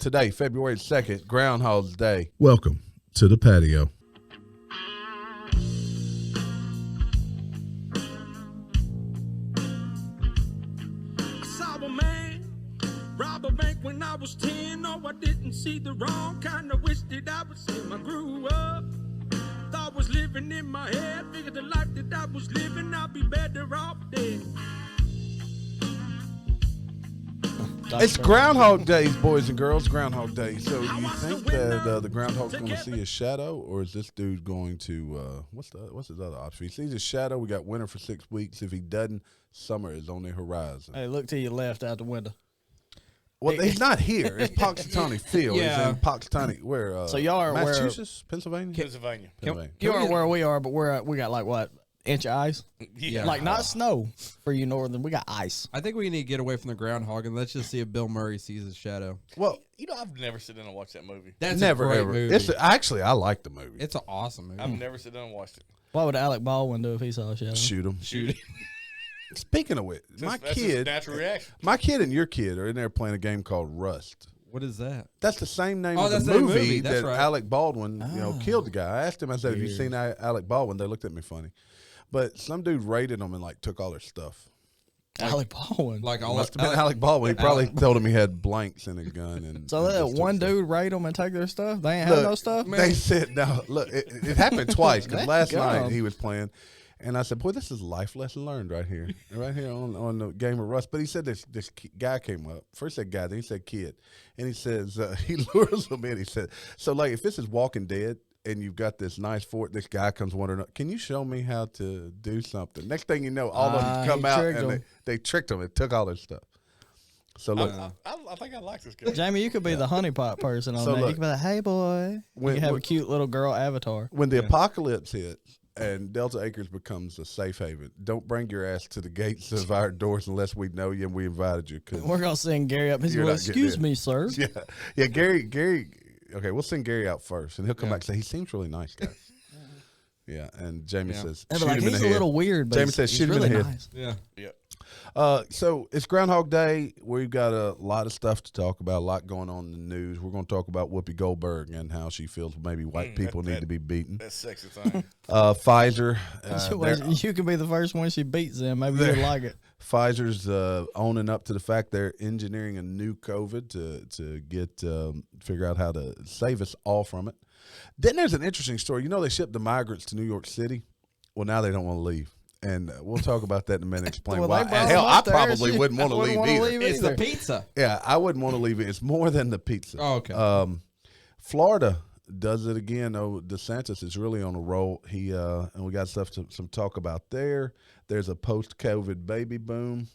Today, February 2nd, Groundhog's Day. Welcome to the patio. I saw a man rob a bank when I was 10. No, I didn't see the wrong kind. I wished that I would see him. I grew up. Thought was living in my head. Figured the life that I was living, I'd be better off dead. It's Groundhog Days, boys and girls. Groundhog Day. So, do you think that the groundhog's going to see his shadow, or is this dude going to what's his other option? If he sees his shadow, we got winter for 6 weeks. If he doesn't, summer is on the horizon. Hey, look to your left out the window. Well, he's not here. It's Punxsutawney Phil. Yeah. He's in Punxsutawney. Where? So y'all are Massachusetts, Pennsylvania. Pennsylvania. You are where we are, but we got like what, inch of ice? Yeah. Like not snow for you northern. We got ice. I think we need to get away from the groundhog and let's just see if Bill Murray sees his shadow. Well, You know, I've never sit down and watched that movie. That's never a great ever. movie. It's actually, I like the movie. It's an awesome movie. I've never sit down and watched it. What would Alec Baldwin do if he saw a shadow? Shoot him. Shoot it. Speaking of which, That's just a natural reaction. my kid and your kid are in there playing a game called Rust. What is that? That's the same name Oh, of that's the the movie, movie. That's that right. Alec Baldwin, killed the guy. I asked him, I said, have you seen Alec Baldwin? They looked at me funny. But some dude raided him and like took all their stuff. Alec Baldwin. Like all Must have been Alec Baldwin. He probably told him he had blanks in his gun. And So and that just one took stuff. dude raid them and take their stuff? They ain't have no stuff? They said, no, look, it happened twice because last God. night he was playing. And I said, boy, this is life lesson learned right here on the game of Rust. But he said this guy came up. First said guy, then he said kid. And he says, he lures him in. He said, so like if this is Walking Dead and you've got this nice fort, this guy comes wondering, can you show me how to do something? Next thing you know, all of them come he out tricked and him. they tricked him and took all their stuff. So look, I think I like this guy. Jamie, you could be the honeypot person on So that. look, You could be like, hey, boy. when- you can have when- a cute little girl avatar. when the apocalypse hits and Delta Acres becomes a safe haven, don't bring your ass to the gates of our doors unless we know you and we invited you. Cause We're going to send Gary up. He's You're going, not getting excuse in. me, sir. yeah, Gary. Okay, we'll send Gary out first, and he'll come back and say he seems really nice, guys. Yeah, and Jamie says They'll shoot be like, him in he's the a head. little weird, but Jamie he's, says he's shoot him really in the head. nice. Yeah. Yeah. So it's Groundhog Day. We've got a lot of stuff to talk about, a lot going on in the news. We're going to talk about Whoopi Goldberg and how she feels maybe white people need to be beaten. That sexy thing. Pfizer. You can be the first one she beats them. Maybe you'd like it. Pfizer's owning up to the fact they're engineering a new COVID to get figure out how to save us all from it. Then there's an interesting story. You know, they shipped the migrants to New York City. Well, now they don't want to leave. And we'll talk about that in a minute, explain Well, why. they brought And them hell, I up there. probably She wouldn't want to leave either. It's the pizza. Yeah, I wouldn't want to leave it. It's more than the pizza. Oh, okay. Florida does it again. Oh, DeSantis is really on a roll. He and we got some talk about there. There's a post-COVID baby boom.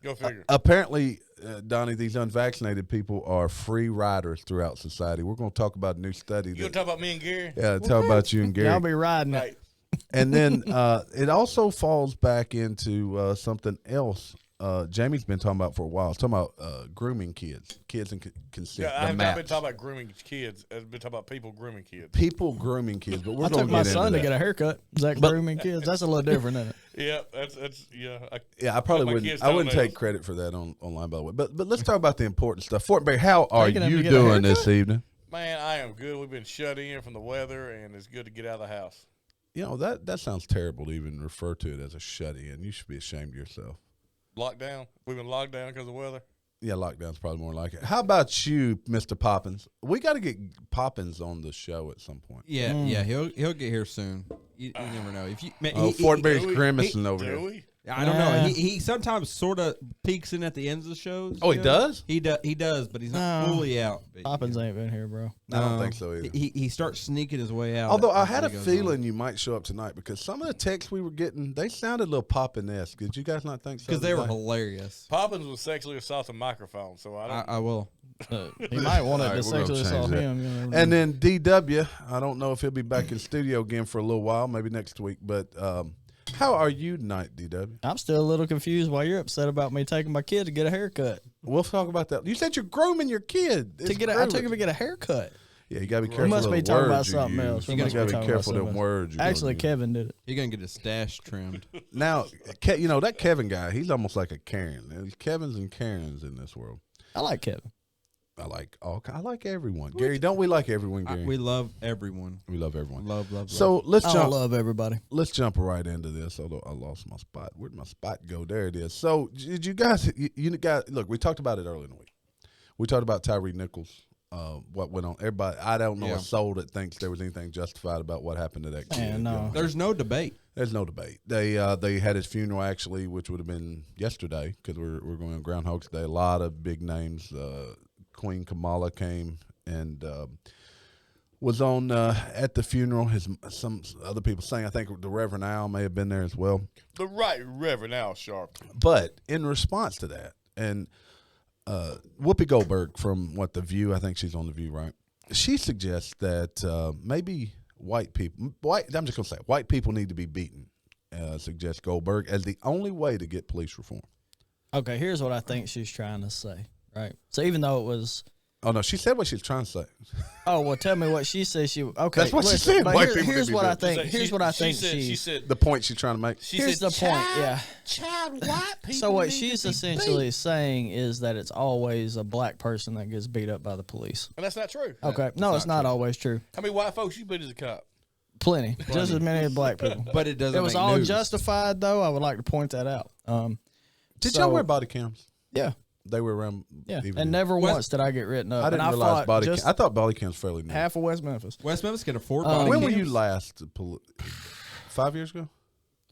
Go figure. Apparently, Donnie, these unvaccinated people are free riders throughout society. We're going to talk about a new study. You gonna talk about me and Gary? Yeah, talk about you and Gary. Y'all be riding it. Right. And then it also falls back into something else Jamie's been talking about for a while. It's talking about grooming kids and consent. Yeah, I have not been maps. talking about grooming kids. I've been talking about people grooming kids. People grooming kids, but we're I going took to my get into son to that. get a haircut. Is that grooming kids? That's a little different, isn't it? Yeah, that's yeah. Yeah, I probably my wouldn't. kids' I wouldn't toenails. take credit for that online, by the way. But let's talk about the important stuff. Fort Berry, how are Taking them you to get a doing this haircut? evening? Man, I am good. We've been shut in from the weather, and it's good to get out of the house. You know that sounds terrible to even refer to it as a shut-in. You should be ashamed of yourself. Lockdown. We've been locked down because of weather. Yeah, lockdown's probably more like it. How about you, Mr. Poppins? We got to get Poppins on the show at some point. Yeah, yeah, he'll get here soon. You never know. If you, man, Oh, Fort Berry's grimacing over Do here. we? I don't know. He sometimes sort of peeks in at the ends of the shows. Oh, he you know? does? He does, but he's not No. fully out. But, Poppins ain't been here, bro. I don't think so either. He starts sneaking his way out. Although I as had a he goes feeling you might show up tonight because some of the texts we were getting, they sounded a little Poppin-esque. Did you guys not think so? because they were today? hilarious. Poppins was sexually assaulting microphone, so I don't. I will. He might want it All right, to we're gonna sexually change assault that. him. You know, And then DW, I don't know if he'll be back in studio again for a little while, maybe next week. But how are you tonight, DW? I'm still a little confused why you're upset about me taking my kid to get a haircut. We'll talk about that. You said you're grooming your kid. I took him to get a haircut. Yeah, you gotta be We careful. must of be the talking about words you something use. else. We You must gotta be be talking careful about of them something words. you Actually, use. Kevin did it. You're gonna get his stash trimmed. Now, you know that Kevin guy. He's almost like a Karen. There's Kevins and Karens in this world. I like Kevin. I like everyone. Gary, don't we like everyone, Gary? We love everyone. We love everyone. Love. So let's I jump. love everybody. Let's jump right into this. Although I lost my spot. Where'd my spot go? There it is. So did you guys? You guys, look. We talked about it earlier in the week. We talked about Tyree Nichols. What went on? Everybody. I don't know a soul that thinks there was anything justified about what happened to that kid. Man, no. There's no debate. There's no debate. They had his funeral actually, which would have been yesterday because we're going on Groundhog's Day. A lot of big names. Queen Kamala came and was on at the funeral. Some other people saying, I think the Reverend Al may have been there as well. The right Reverend Al Sharp. But in response to that, and Whoopi Goldberg from The View, I think she's on The View, right? She suggests that maybe white people need to be beaten, suggests Goldberg, as the only way to get police reform. Okay, here's what I think she's trying to say, right? So even though it was... Oh, no, she said what she was trying to say. Oh, well, tell me what she said. Okay, that's what she listen, said. but White people here's need what to I be think. Here's what I think she said. The point she's trying to make. Here's the point, yeah. Child, white people. So what need she's to be essentially beat. saying is that it's always a black person that gets beat up by the police. And that's not true. Okay, no, it's not always true. How many white folks you beat as a cop? Plenty, just as many as black people. But it doesn't. It was make all news. justified, though. I would like to point that out. Did so- y'all wear body cams? Yeah, They were around. yeah, even and never once did I get written up. I didn't and realize body just cam. I thought body cams fairly new. half of West Memphis, West Memphis can afford. Um, body When were cams. you last? 5 years ago.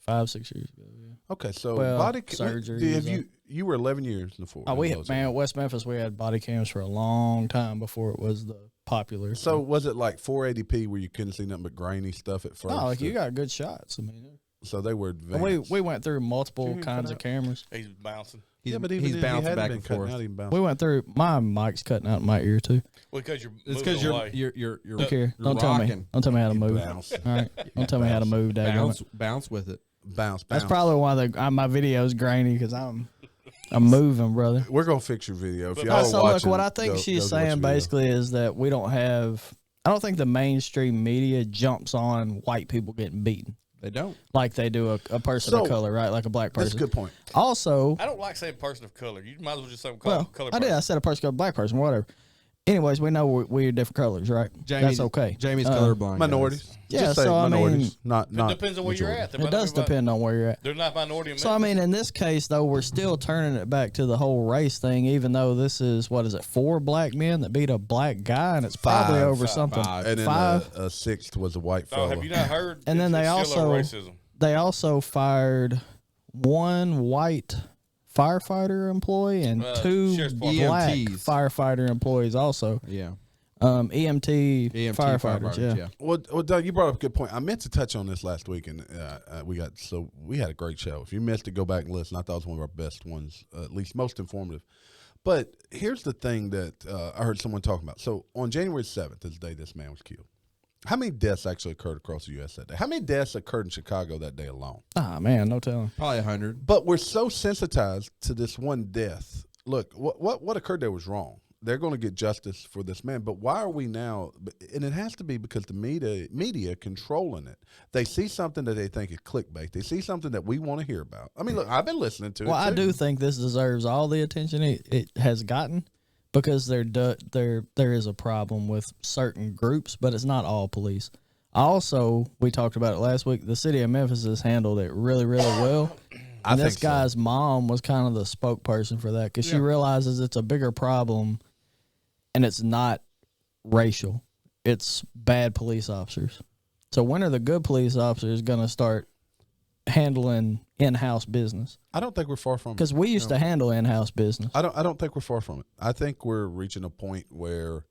5-6 years ago. Yeah. Okay, so Well, body surgeries, Have you were 11 years in the Fort. Oh, West Memphis, we had body cams for a long time before it was the popular. So was it like 480p where you couldn't see nothing but grainy stuff at first? no, like you got good shots. I mean, So they were and advanced. we went through multiple Did you kinds cut of out? cameras. He's bouncing. He's, but even he's then, bouncing hadn't back been and cutting forth. out, even bouncing. We went through my mic's cutting out in my ear too. Well, because you're It's moving because away. you're Don't care. you're Don't tell me. rocking. Don't tell me how to move. bounce. All right. Don't tell me how to move. daggone it. Bounce with it. bounce. That's probably why my video's grainy because I'm moving, brother. We're gonna fix your video if But- y'all are So watching. look, what I think go she's watch saying the video. basically is that we don't have. I don't think the mainstream media jumps on white people getting beaten They don't. like they do a person So, of color, right? Like a black That's a person. good point. Also, I don't like saying person of color. You might as well just say well, color I did. I person. said a person, a black person, whatever. Anyways, we know we're different colors, right? That's okay. Jamie's colorblind. Minorities. guys. Yeah, Just say so, I minorities, mean- not It depends on where you're majority. at. There It might does not be- depend on where you're at. They're not minority in So I mean, in this case, though, we're still turning it back to the whole race thing. Even though this is 4 black men that beat a black guy, and it's probably Five. over something. And then Five. a sixth was a white Oh, fellow. have you not heard? And then It's still racism. they also fired one white firefighter employee and 2 sheriff's black department. EMTs. firefighter employees also. Yeah. EMT, EMT firefighters, yeah. Well, Doug, you brought up a good point. I meant to touch on this last week, and we had a great show. If you missed it, go back and listen. I thought it was one of our best ones, at least most informative. But here's the thing that I heard someone talking about. So on January 7th is the day this man was killed. How many deaths actually occurred across the U.S. that day? How many deaths occurred in Chicago that day alone? Ah, man, no telling. Probably 100. But we're so sensitized to this one death. Look, what occurred there was wrong. They're going to get justice for this man. But why are we now? And it has to be because the media controlling it. They see something that they think is clickbait. They see something that we want to hear about. I mean, look, I've been listening to it. Well, I too. do think this deserves all the attention it has gotten because there is a problem with certain groups, but it's not all police. Also, we talked about it last week. The city of Memphis has handled it really, really well. I And this think so. guy's mom was kind of the spokesperson for that because she realizes it's a bigger problem, and it's not racial. It's bad police officers. So when are the good police officers going to start handling in-house business? I don't think we're far from it. Because we used to handle in-house business. I don't think we're far from it. I think we're reaching a point where,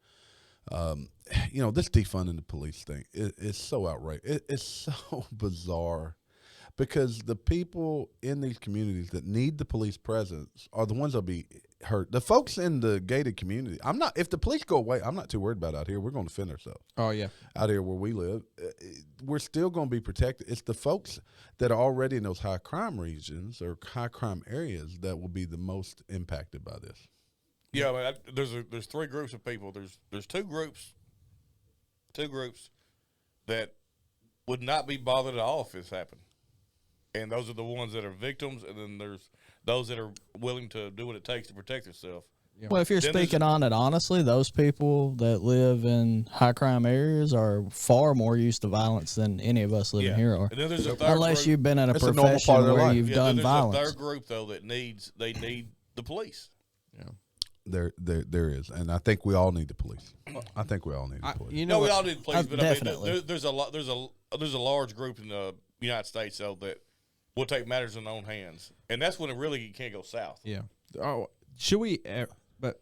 this defunding the police thing is so outrageous. It's so bizarre because the people in these communities that need the police presence are the ones that'll be hurt. The folks in the gated community, if the police go away, I'm not too worried about out here. We're going to defend ourselves. Oh, yeah. Out here where we live, we're still going to be protected. It's the folks that are already in those high crime regions or high crime areas that will be the most impacted by this. Yeah, I mean, there's 3 groups of people. There's two groups that would not be bothered at all if this happened, and those are the ones that are victims, and then there's those that are willing to do what it takes to protect themselves. Well, if you're Then there's- speaking on it honestly, those people that live in high crime areas are far more used to violence than any of us living here are. And then there's a third Unless group. you've been in a It's a normal profession part of their where life. you've Yeah, done then there's violence. a third group though that need the police. There is, and I think we all need the police. I think we all need the police. You No, know we what? all need the police, but I definitely. mean, there's a large group in the United States though that will take matters in their own hands, and that's when it really can't go south. Yeah. Oh, should we? But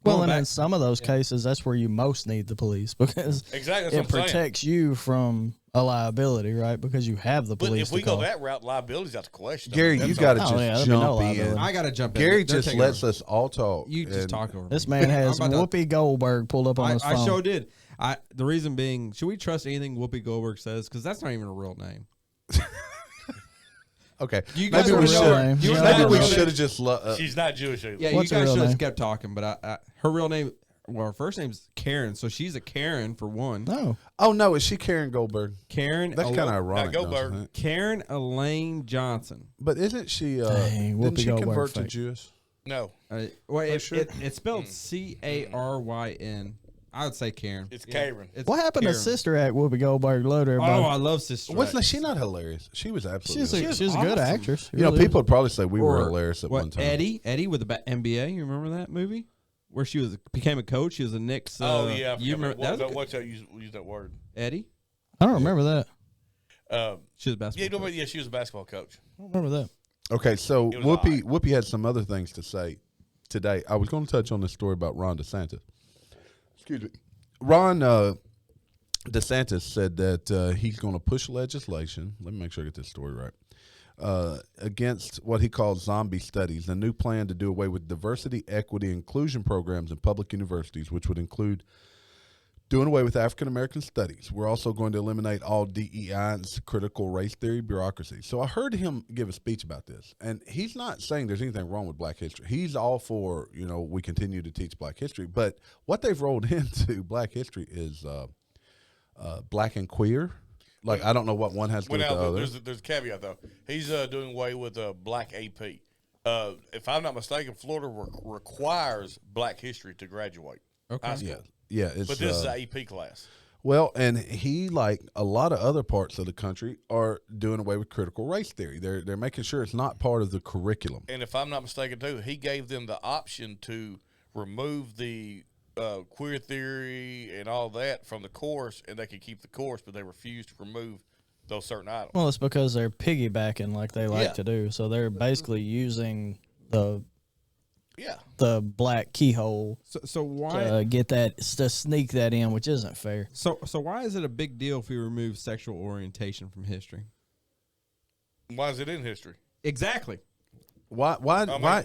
Well, going and back- in some of those cases, that's where you most need the police because Exactly, that's it what I'm saying. protects you from a liability, right? Because you have the But police. if we to go call. that route, liability's out the question. Gary, That's you all. got to Oh, just yeah, there'd be no jump in. liability. I gotta jump in. Gary They're just taking lets over. us all talk. You just and talk over me. This man has I'm about to- Whoopi Goldberg pulled up on his phone. I sure did. The reason being, should we trust anything Whoopi Goldberg says? Because that's not even a real name. Okay, You guys maybe we were should. name. You Maybe were we name. should have just. She's not Jewish either. Yeah, What's you her guys real should have name? kept talking. But her real name, well, her first name's Karen, so she's a Karen for one. No, Oh no, is she Karen Goldberg? Karen. That's kind of ironic. Now, don't Goldberg. you think? Karen Elaine Johnson. But isn't she? Dang, didn't Whoopi she Goldberg convert to fake. Jewish? No, Well, sure? it's spelled Caryn. I would say Karen. It's Yeah, Karen. it's what happened Karen. to Sister Act Whoopi Goldberg? Load everybody. Oh, I love Sister Wasn't Act. she not hilarious? She was absolutely. hilarious. She's a good awesome. actress. She You know, really is. people would probably say we were Or hilarious at what, one time. Eddie with the NBA. You remember that movie where she became a coach? She was a Knicks. Oh yeah, I you remember that? Watch how you use that word. Eddie. I don't remember that. She was a basketball. coach. Yeah, she was a basketball coach. I don't remember that. Okay, so It was Whoopi had some other things to say today. I was going to touch on this story about Ron DeSantis. Excuse me. Ron DeSantis said that he's going to push legislation. Let me make sure I get this story right. Against what he calls zombie studies, a new plan to do away with diversity, equity, inclusion programs in public universities, which would include doing away with African American studies. We're also going to eliminate all DEI and critical race theory bureaucracy. So I heard him give a speech about this, and he's not saying there's anything wrong with Black history. He's all for, we continue to teach Black history, but what they've rolled into Black history is Black and queer. Like, I don't know what one has to do with the other. There's a caveat though. He's doing away with Black AP. If I'm not mistaken, Florida requires Black history to graduate high school. Yeah, it's, But this is an AP class. well, and he, like a lot of other parts of the country, are doing away with critical race theory. They're making sure it's not part of the curriculum. And if I'm not mistaken too, he gave them the option to remove the queer theory and all that from the course, and they could keep the course, but they refused to remove those certain items. Well, it's because they're piggybacking like they like Yeah. to do. So they're basically using Yeah. the black keyhole So why? to get that to sneak that in, which isn't fair. So why is it a big deal if we remove sexual orientation from history? Why is it in history? Exactly. Why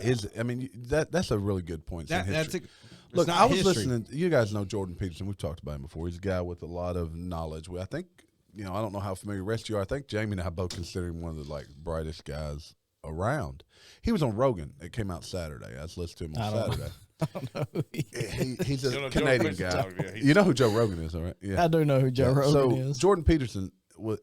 is it? I mean, that's a really good point. It's in That's history. it's Look, not I was history. listening. You guys know Jordan Peterson. We've talked about him before. He's a guy with a lot of knowledge. I think, I don't know how familiar the rest of you are. I think Jamie and I both consider him one of the brightest guys around. He was on Rogan. It came out Saturday. I was listening to him on Saturday. I don't know. He's You a know, Joe Canadian Peterson guy. talks, yeah, he's- You know who Joe Rogan is, all right? Yeah. I do know who Joe Yeah. Rogan so is. Jordan Peterson,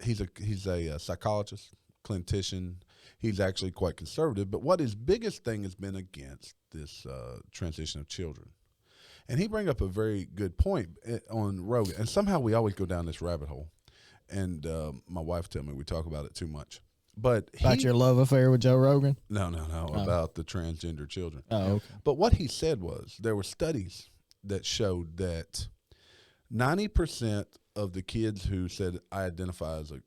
he's a psychologist, clinician. He's actually quite conservative. But what his biggest thing has been against this transition of children. And he bring up a very good point on Rogan. And somehow we always go down this rabbit hole. And my wife tell me we talk about it too much. But About your love affair with Joe Rogan? no, about the transgender children. Oh, okay. But what he said was there were studies that showed that 90% of the kids who said I identify as a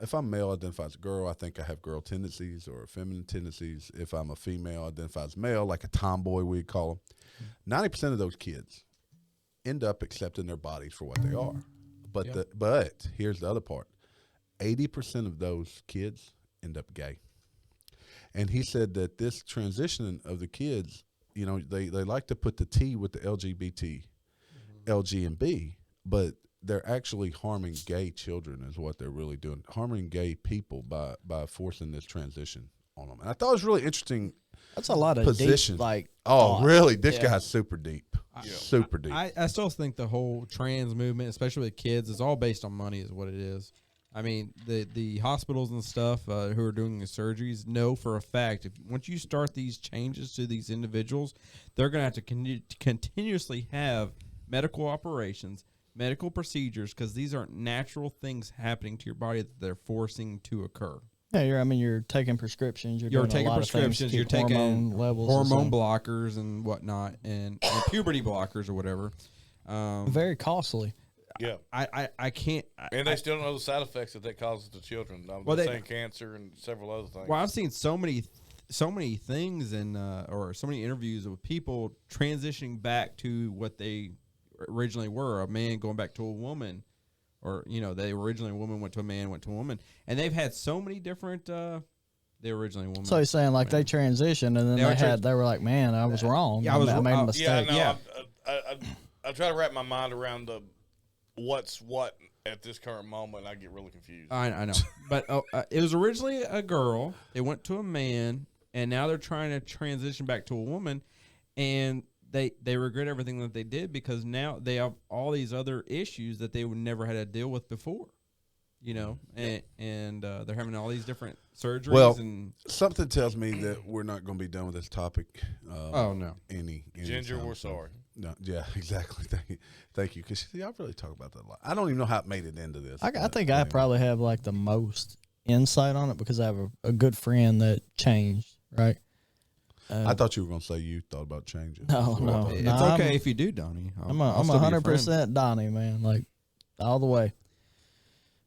if I'm male, I identify as a girl, I think I have girl tendencies or feminine tendencies. If I'm a female, I identify as male, like a tomboy we'd call them. 90% of those kids end up accepting their bodies for what they are. But but here's the other part. 80% of those kids end up gay. And he said that this transition of the kids, they like to put the T with the LGBT, LG and B, but they're actually harming gay children is what they're really doing, harming gay people by forcing this transition on them. And I thought it was really interesting. That's a lot of Position. deep, Oh, thought. really? This Yeah. guy's super deep. Super deep. I still think the whole trans movement, especially with kids, is all based on money, is what it is. I mean, the hospitals and stuff who are doing the surgeries know for a fact once you start these changes to these individuals, they're going to have to continuously have medical operations, medical procedures, because these aren't natural things happening to your body that they're forcing to occur. Yeah, you're taking prescriptions. You're doing taking a lot of things to prescriptions. You're keep taking hormone levels, hormone blockers and whatnot, and puberty blockers or whatever. Very costly. Yeah. I can't. And they still don't know the side effects that causes to children. Well, they're saying cancer and several other things. Well, I've seen so many things and or so many interviews with people transitioning back to what they originally were, a man going back to a woman, or they were originally a woman went to a man, went to a woman, and they've had so many different. They were originally a woman. So he's saying like they transitioned and then they were like, man, I was wrong. Yeah, I made a mistake. Yeah, no, I try to wrap my mind around the what's what at this current moment. I get really confused. I know, but it was originally a girl. It went to a man, and now they're trying to transition back to a woman, and they regret everything that they did because now they have all these other issues that they would never had to deal with before, and they're having all these different surgeries. Well, and something tells me that we're not going to be done with this topic. Oh no, any Ginger, time we're soon. sorry. No, yeah, exactly. Thank you. Because y'all really talk about that a lot. I don't even know how it made it into this. I think I probably have like the most insight on it because I have a good friend that changed, right? I thought you were going to say you thought about changing. No. it's No, okay if you do, Donnie. I'm I'll still be your 100% Donnie, man, like all the way.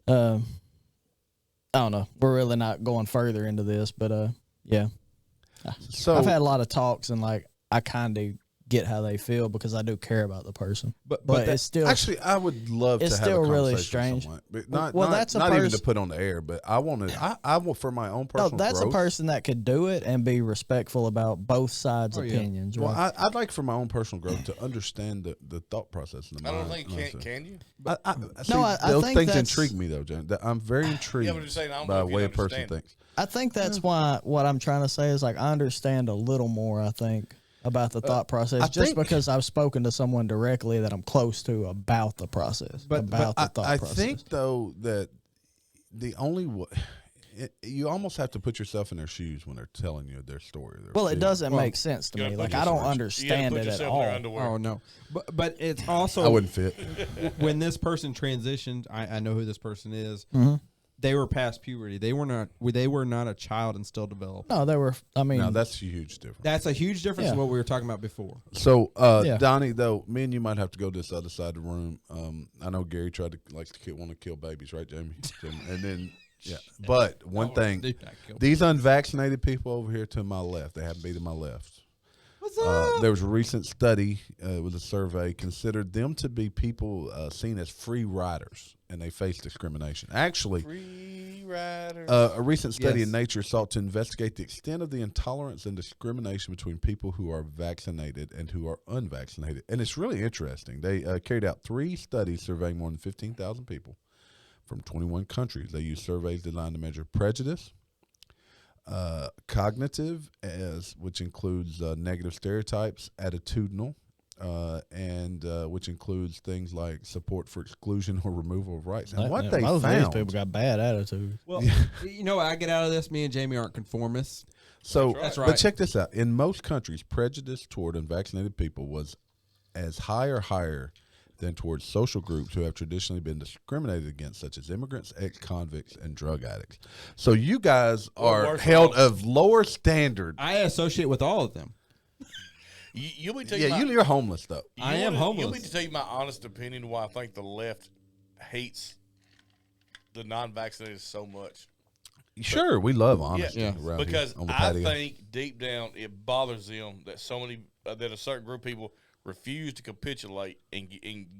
I don't know. We're really not going further into this, but yeah. So I've had a lot of talks and like I kind of get how they feel because I do care about the person. But it's still actually, I would love to it's have a still really conversation with strange. someone. But not, Well, not, that's a not even pers- to put on the air, but I want to. I want for my own personal that's growth. a person that could do it and be respectful about both sides' opinions. Well, Right? I'd like for my own personal growth to understand the thought process in the I mind. don't think can you? I those think things that's- intrigue me though, John. I'm very intrigued Yeah, but I'm just saying, I don't by know the if you way a person understand. thinks. I think that's why what I'm trying to say is like I understand a little more. I think about the thought process I just think- because I've spoken to someone directly that I'm close to about the process, But the thought I process. think though that the only you almost have to put yourself in their shoes when they're telling you their story. Well, it doesn't make sense to you me. gotta Like put I don't yourself- understand you it gotta put at yourself in their all. underwear. Oh no, but it's also I wouldn't fit. when this person transitioned. I know who this person is. They were past puberty. They were not a child and still developed. No, they were. I mean, No, that's a huge difference. That's a huge difference Yeah. in what we were talking about before. So, Yeah. Donnie, though, me and you might have to go to this other side of the room. I know Gary tried to want to kill babies, right, Jamie? And then, yeah. But one thing, do not kill these unvaccinated people over here to my left, they happen to be to my left. What's up? There was a recent study with a survey considered them to be people seen as free riders, and they face discrimination. Actually, Free riders. a recent study Yes. in Nature sought to investigate the extent of the intolerance and discrimination between people who are vaccinated and who are unvaccinated. And it's really interesting. They carried out 3 studies surveying more than 15,000 people from 21 countries. They used surveys designed to measure prejudice, cognitive, which includes negative stereotypes, attitudinal, and which includes things like support for exclusion or removal of rights. And what they most of these found, people got bad attitudes. Well, you know what I get out of this? Me and Jamie aren't conformists. so That's but right. check this out. In most countries, prejudice toward unvaccinated people was as high or higher than towards social groups who have traditionally been discriminated against, such as immigrants, ex-convicts, and drug addicts. So you guys are worse held off. of lower standard. I associate with all of them. You want me to tell Yeah, you my, you're homeless though. I am homeless. You want me to tell you my honest opinion why I think the left hates the non-vaccinated so much? Sure, we love honesty Yeah. around Because here on the I patio. think deep down it bothers them that so many that a certain group of people refuse to capitulate and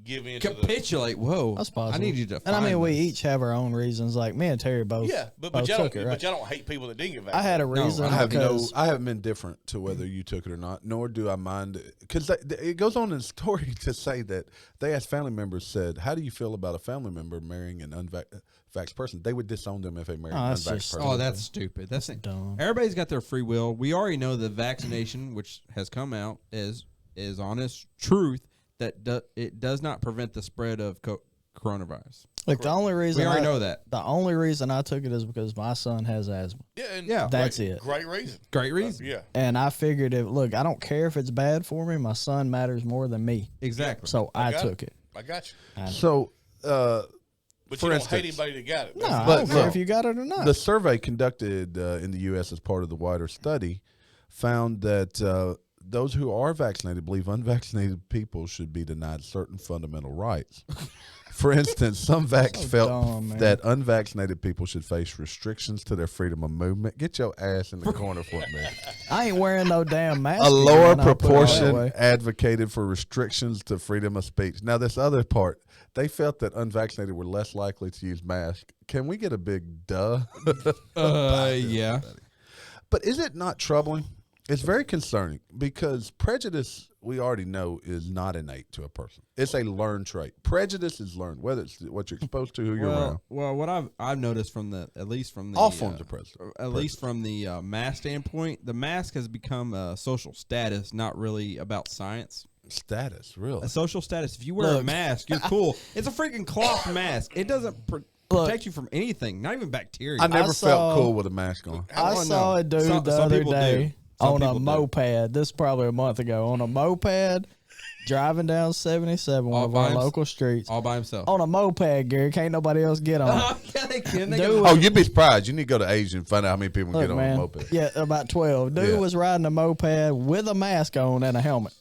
give in to the Capitulate. Whoa. That's possible. I need you to And I mean, find we this. each have our own reasons. Like me and Terry both. yeah, but both y'all took don't it, right? but y'all don't hate people that didn't get I vaccinated. had a reason I haven't been because different to whether you took it or not, nor do I mind because it goes on in the story to say that they asked family members, said, "How do you feel about a family member marrying an unvaxxed person?" They would disown them if they married an that's unvaxxed just- person. Oh, that's stupid. That's dumb. Everybody's got their free will. We already know the vaccination, which has come out, is honest truth that it does not prevent the spread of coronavirus. Look, the only reason We already know that. The only reason I took it is because my son has asthma. Yeah, and Yeah. That's great, it. Great reason. Great reason. Yeah. And I figured look, I don't care if it's bad for me. My son matters more than me. Exactly. So I got took it. it. I got you. So, But For you don't instance- hate anybody that got it. No, That's- I But don't care look, if you got it or not. the survey conducted in the U.S. as part of the wider study found that those who are vaccinated believe unvaccinated people should be denied certain fundamental rights. For instance, some vax felt dumb, man. that unvaccinated people should face restrictions to their freedom of movement. Get your ass in the corner for a minute. I ain't wearing no damn mask. A lower again, I'll put it that proportion way. advocated for restrictions to freedom of speech. Now, this other part, they felt that unvaccinated were less likely to use masks. Can we get a big duh? Yeah. But is it not troubling? It's very concerning because prejudice, we already know, is not innate to a person. It's a learned trait. Prejudice is learned, whether it's what you're exposed to, who you're around. Well, what I've noticed from at least from the All forms of prejudice. at least from the mask standpoint, the mask has become a social status, not really about science. Status, really. A social status. If you wear a Look. mask, you're cool. It's a freaking cloth mask. It doesn't protect you from anything, not even bacteria. I never saw- felt cool with a mask on. I Oh, saw no. a dude Some the other people do. day Some on a people do. moped. This is probably a month ago. On a moped, driving down 77, one All of by our hims- local streets. all by himself. On a moped, Gary. Can't nobody else get on. Oh, yeah, they can. They Dude can. Oh, you'd be surprised. You need to go to Asia and find out how many people Look, get on man. a moped. Yeah, about 12. Dude Yeah. was riding a moped with a mask on and a helmet.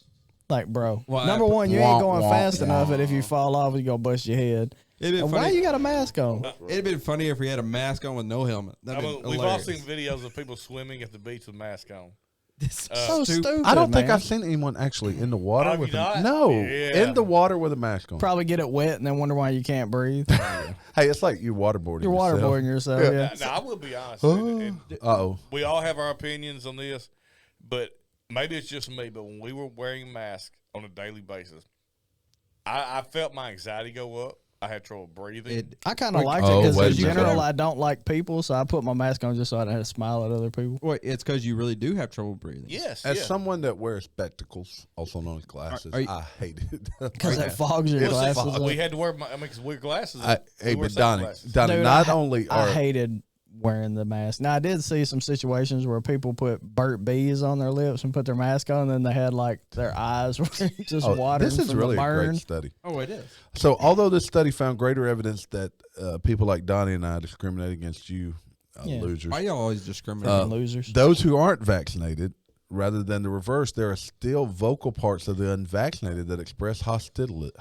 Like, bro. Well, number one, you wah, ain't going wah, fast wah. enough, and if you fall off, you're going to bust your head. It'd been And why funny. you got a mask on? It'd been funny if he had a mask on with no helmet. I That'd mean, been we've all hilarious. seen videos of people swimming at the beach with masks on. So stupid, I don't think man. I've seen anyone actually in the water Have with you not? no Yeah. in the water with a mask on. Probably get it wet and then wonder why you can't breathe. Hey, it's like you waterboarding. You're waterboarding yourself, yeah. Now, I will be honest. and Uh-oh. we all have our opinions on this, but maybe it's just me. But when we were wearing masks on a daily basis, I felt my anxiety go up. I had trouble breathing. I kind of liked it Oh, because wait in a minute. general I don't like people, so I put my mask on just so I don't have to smile at other people. Wait, it's because you really do have trouble breathing. Yes, As yeah. someone that wears spectacles, also known as glasses, Are you- I hate it. Because it fogs your It's glasses fog. up. we had to wear. Because we wear glasses. Hey, we wear but Donnie, sunglasses. Dude, not I, only I are hated wearing the mask. Now I did see some situations where people put burnt bees on their lips and put their mask on, and then they had like their eyes were just watering this is from really the a burn. great study. Oh, it is. So, although this study found greater evidence that people like Donnie and I discriminate against you, Yeah. losers, Why y'all always discriminate? Uh, Losers. those who aren't vaccinated, rather than the reverse, there are still vocal parts of the unvaccinated that express hostility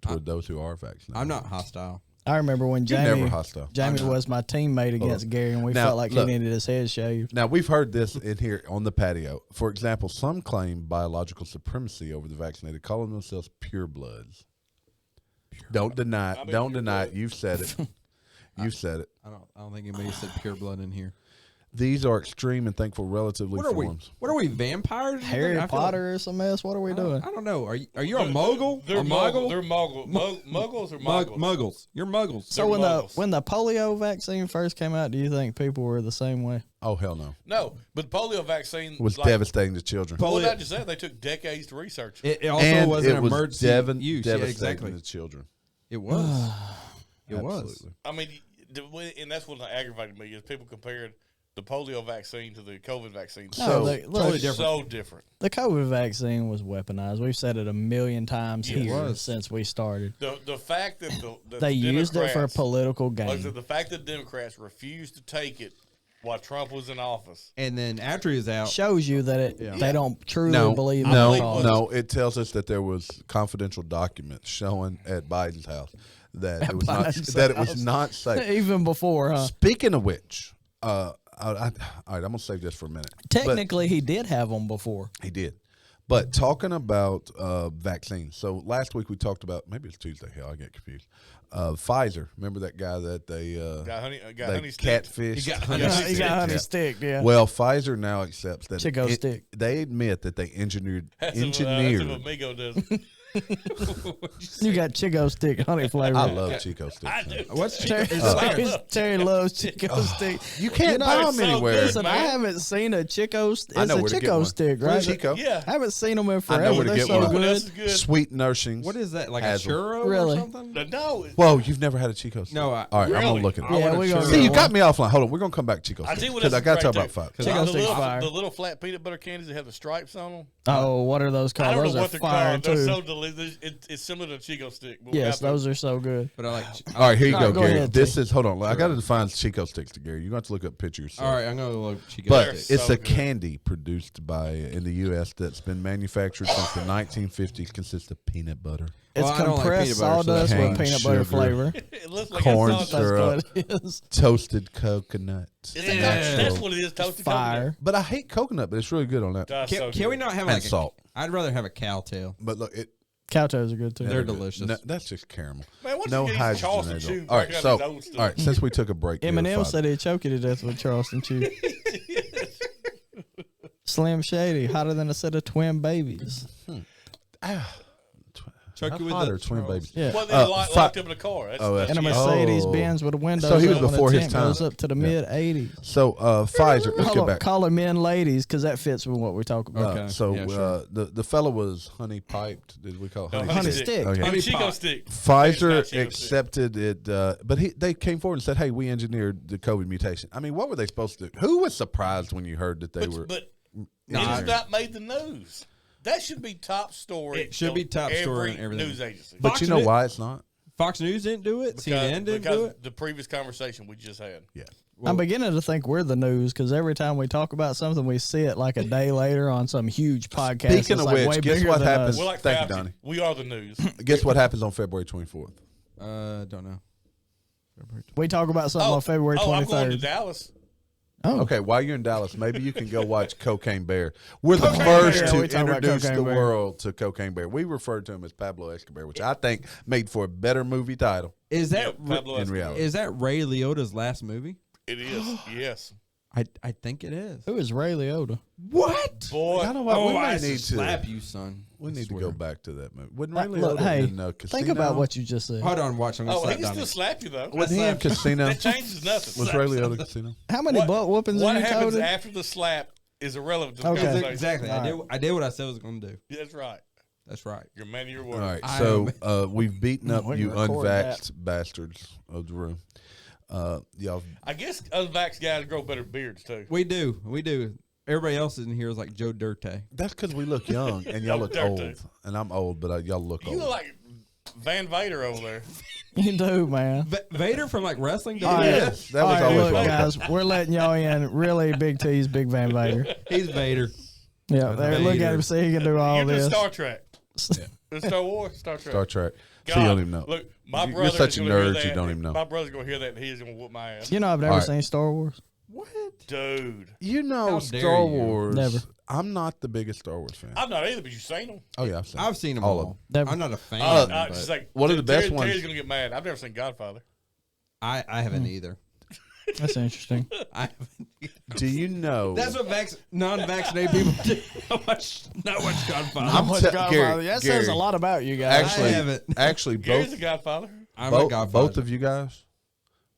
toward those who are vaccinated. I'm not hostile. I remember when You're never Jamie hostile. Jamie was my teammate against Gary, and we Now, felt like look. he needed his head shaved. Now, we've heard this in here on the patio. For example, some claim biological supremacy over the vaccinated, calling themselves purebloods. Don't deny it. Don't deny it. You've said it. You've said it. I don't think anybody said pure blood in here. These are extreme and thankful relatively What are we? forms. What are we? Vampires? or something? Harry I feel Potter is a mess. What are we Like, doing? I don't know. Are you a mogul? They're a muggle? They're muggles or Mug- muggles. muggles. You're muggles. So when muggles. the polio vaccine first came out, do you think people were the same way? Oh, hell no. No, but the polio vaccine It was like, devastating to children. Well, not just that. They took decades to research it. It also and was it an was emergency use. Yeah, devastating exactly. to children. It was. It was. Absolutely. I mean, and that's what aggravated me is people compared the polio vaccine to the COVID vaccine. No, look, totally different. So different. the COVID vaccine was weaponized. We've said it a million times It here was. since we started. The fact that that They the used it for Democrats- political like, gain. the fact that Democrats refused to take it while Trump was in office. And then after he's out, Shows you that they don't truly No, believe in no, the cause. no. It tells us that there was confidential documents showing at Biden's house that it was not Biden's that it house. was not safe. Even before, huh? Speaking of which, all right, I'm gonna save this for a minute. But Technically, he did have them before. he did. But talking about vaccines, so last week we talked about, maybe it's Tuesday. Hell, I get confused. Pfizer, remember that guy that they Got honey they sticked. catfished? He got honey He sticked. got honey stick, yeah. Well, Pfizer now accepts that Chico stick. they admit that they engineered That's what Amigo does. You got Chico stick honey flavor. I love Chico sticks. I do. What's Chico? Terry loves Chico stick. You can't buy them so anywhere. good, Listen, I man. haven't seen a Chico. It's I know a where to get Chico one. stick, Where's right? Chico? Yeah. I haven't seen them in I forever. know where to They're get so one. What else good. is good? Sweet nourishings. What is that? Like Hazel. a churro Really? or something? No. Whoa, you've never had a Chico stick? No, All right, I'm Really? gonna look it I up. want Yeah, a we gonna churro. See, you one. got me offline. Hold on, we're gonna come back to Chico I stick tell you what because I else got is to talk great, about too. Pfizer. Chico The stick's little, fire. the little flat peanut butter candies that have the stripes on them. Oh, what are those I called? don't Those know are what they're fire called. They're too. so delicious. It's similar to a Chico stick. But Yes, without those are so good. But I like. All right, here you All go, right, go Gary. ahead, This T. is hold on. I got to define Chico sticks to Gary. You're going to have to look up pictures. All right, I'm gonna look Chico But They're stick. it's so a good. candy produced by in the U.S. that's been manufactured since the 1950s. Consists of peanut butter, It's Well, I don't like compressed peanut butter, so sawdust that's with fine. peanut butter Sugar. flavor. It looks like corn it's That's syrup, what it is. toasted coconut. That's what it is. Toasted Fire. But I hate coconut, but it's really good on that. coconut. Can we not have And like salt. I'd rather have a cow tail. But look, it Cow toes are good too. They're delicious. No, that's just caramel. Man, what's No these hydrogen. Charleston in it. chew All right, back out so these old stuff? all right, since we took a break, here, Eminem Father. said he'd choke you to death with Charleston Chew. Slim Shady, hotter than a set of twin babies. Chuck you with Hotter the twin Charles. babies. Yeah. Well, they locked fi- up in the car. That's, Oh, that's And a yeah. Mercedes Oh. Benz with the windows So he was up when before the his tent time. goes up to the mid 80s. So Pfizer, let's Hold go on, back. call them men ladies because that fits with what we're talking about. Okay. So Yeah, sure. the fellow was honey piped. Did we call it honey? Honey stick? stick. Okay. Honey Honey Chico pot. stick. Pfizer It's not Chico accepted it, but they came forward and said, "Hey, we engineered the COVID mutation." I mean, what were they supposed to do? Who was surprised when you heard that they were? But Nah. it's not made the news. That should be top story. It should be of top story every and everything. news agency. But Fox you know News- why it's not? Fox News didn't do it. CNN didn't do it. The previous conversation we just had. Yeah. I'm beginning to think we're the news because every time we talk about something, we see it like a day later on some huge podcast. Speaking It's of like which, way guess bigger what than happens? us. We're like Thank you, Fauci. Donnie. We are the news. Guess what happens on February 24th? Don't know. We talk about something on February I'm going to 23rd. Dallas. Oh, Okay, while you're in Dallas, maybe you can go watch Cocaine Bear. We're the Cocaine first Bear. to We talk about introduce Cocaine the Bear. world to Cocaine Bear. We referred to him as Pablo Escobar, which I think made for a better movie title Is that Yeah, Pablo in Escobar. reality. is that Ray Liotta's last movie? It is. Yes. I think it is. who is Ray Liotta? What? Boy. I don't know what we I might should need to slap you, son. We I need to swear. go back to that movie. Wouldn't Ray Look, Liotta hey, in Casino? think about what you just said. Hold on, watch. I'm gonna Oh, he slap can down. still slap you, though. Was he in Casino? That changes nothing. Was Ray Liotta Casino? How many butt whoopings What have you happens toted? after the slap is irrelevant to the Okay. conversation. Exactly. I did what I said I was going to do. That's right. That's right. You're a man of your All word. right, I so we've beaten up We you can record unvaxxed bastards of the room. Y'all, I guess unvaxxed guys grow better beards, too. We do. We do. Everybody else in here is like Joe Dirte. that's because we look young and y'all look Dirty. old, and I'm old, but y'all look You old. look like Van Vader over there. You do, man. Vader from like wrestling. All right, Yes, that was all right, always look, wrong. guys, we're letting y'all in. Really, Big T's Big Van Vader. He's Vader. Yeah, there, look at him. See, he can do all You're just this. Star Trek. Star Wars? Star Trek. Star Trek. God, So you don't even know. Look, my You're brother such is a gonna hear nerd, that, you don't even know. My brother's going to hear that, and he's going to whoop my ass. You know, I've never All right. seen Star Wars. What? Dude. You know, How dare Star you. Wars. Never. I'm not the biggest Star Wars fan. I'm not either, but you seen them. Oh yeah, I've seen them all all. of them. Never. I'm not a fan. It's but just like, One of the best Terry's ones- going to get mad. I've never seen Godfather. I haven't either. That's interesting. I haven't. Do you know? That's what non-vaccinated people do. Not much Godfather. I'm Much te- Godfather. Gary, that says Gary. a lot about you guys. actually, I haven't. actually, Gary's both a Godfather. I'm a Godfather. both of you guys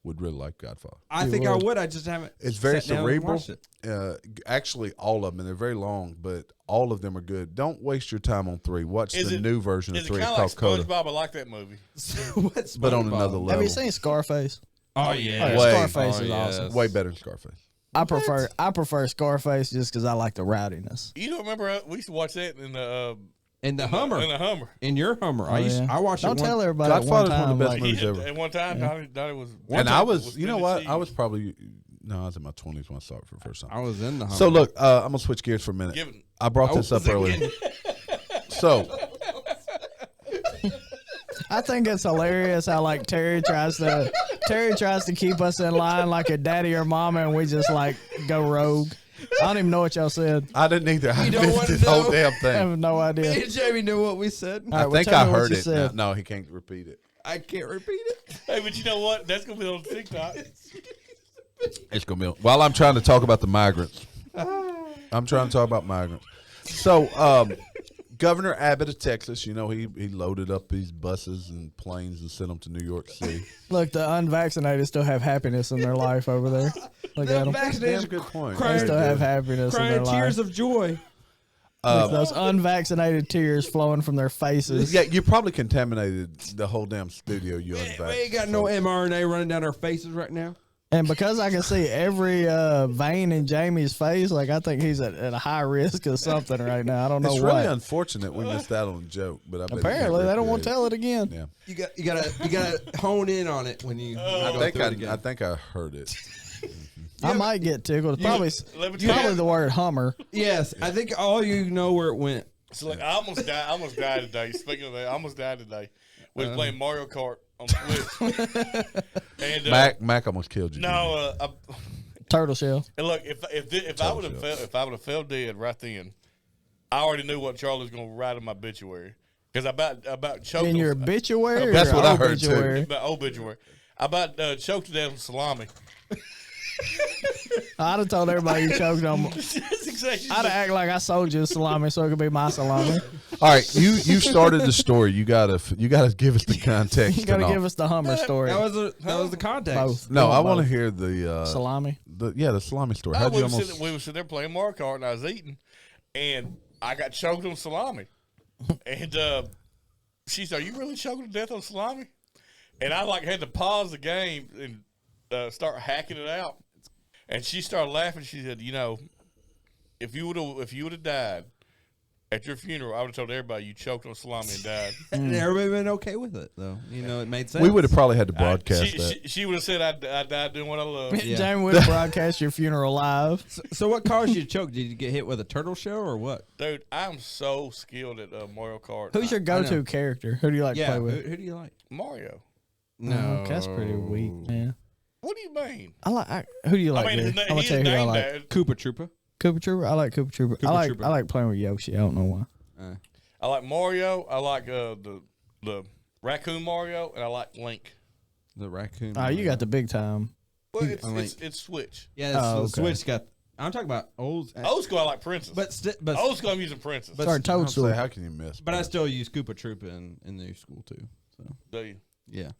would really like Godfather. I You think I would. would. I just haven't. It's very sat down and cerebral. watched it. Actually, all of them, and they're very long, but all of them are good. Don't waste your time on 3. Watch Is the it- new version of Is it 3. kind It's of called like Coda, SpongeBob? I like that movie. What's but on SpongeBob? another level. Have you seen Scarface? Oh Oh, yeah. yeah, Way. Scarface Oh, is yes. awesome. Way better than Scarface. I prefer Scarface just because I like the rowdiness. You don't remember? We used to watch that in the In the Hummer. In the Hummer. In your Hummer. Oh, yeah. I watched Don't it. tell everybody at one Godfather's one of time. the best like, movies. He, ever. at one time, Donnie was. And I was, you know what? spinach I was cheese. probably, no, I was in my 20s when I saw it for the first time. I was in the Hummer. So look, I'm gonna switch gears for a minute. Give it- I brought this up earlier. So I think it's hilarious how like Terry tries to keep us in line like a daddy or mama, and we just like go rogue. I don't even know what y'all said. I didn't either. I don't missed wanna this whole know? damn I thing. have no idea. Me and Jamie knew what we said. All right, I well, think tell I me what heard you it. said. No, he can't repeat it. I can't repeat it. Hey, but you know what? That's gonna be on TikTok. It's gonna be while I'm trying to talk about the migrants. I'm trying to talk about migrants. So, Governor Abbott of Texas, he loaded up these buses and planes and sent them to New York City. Look, the unvaccinated still have happiness in their life over there. Look at them. That's a good point. They still have happiness in their Crying tears life. of joy. Look, those unvaccinated tears flowing from their faces. Yeah, you probably contaminated the whole damn studio. You We unvaxxed. ain't got no mRNA running down our faces right now. And because I can see every vein in Jamie's face, like I think he's at a high risk of something right now. I don't know It's what. really unfortunate we missed out on a joke, but I bet Apparently, they don't want to tell it again. Yeah, You gotta hone in on it when you. I go think through it again. I think I heard it. I might get tickled. Probably, let me tell probably you. the word Hummer. Yes, I think all you know where it went. So like, I almost died today. Speaking of that, I almost died today. We was playing Mario Kart on Switch. And Mac almost killed you. no, Turtle shell. and look, if I would have fell dead right then, I already knew what Charlie was gonna write in my obituary because I about choked In him- your obituary? That's or what I heard, too. obituary? about obituary. I about choked to death with salami. I'd have told everybody you choked on. That's exactly. I'd have act like I sold you a salami so it could be my salami. All right, you started the story. You gotta give us the context. You got to and all. give us the Hummer story. That was the context. Both. No, Go I on, want to both. hear the Salami. the salami story. How'd you almost? We were sitting there playing Mario Kart and I was eating, and I got choked on salami. And she said, "Are you really choking to death on salami?" And I had to pause the game and start hacking it out. And she started laughing. She said, if you would have died at your funeral, I would have told everybody you choked on salami and died." And everybody been okay with it though. It made sense. We would have probably had to broadcast that. She would have said, I died doing what I love. Yeah. Jamie would broadcast your funeral live. So what caused you to choke? Did you get hit with a turtle shell or what? Dude, I'm so skilled at Mario Kart. Who's your go-to character? Who do you like to Yeah, play who, with? who do you like? Mario? No, That's pretty weak, man. What do you mean? Who do you like? I mean, Gary? his, I'm gonna his tell you who I name like. that. Koopa Troopa. Koopa Trooper. I like Koopa Trooper. Koopa Trooper. I like playing with Yoshi. I don't know why. I like Mario. I like the raccoon Mario, and I like Link. The raccoon. Oh, you got the big time. Well, Link. it's Switch. Yeah, Oh, the okay. Switch got. I'm talking about old. Old school, I like Princess. But Old school, I'm using Princess. But- Sorry, I was Toadstool. say, how can you miss? I still use Koopa Troopa in the school too. So Do you? yeah.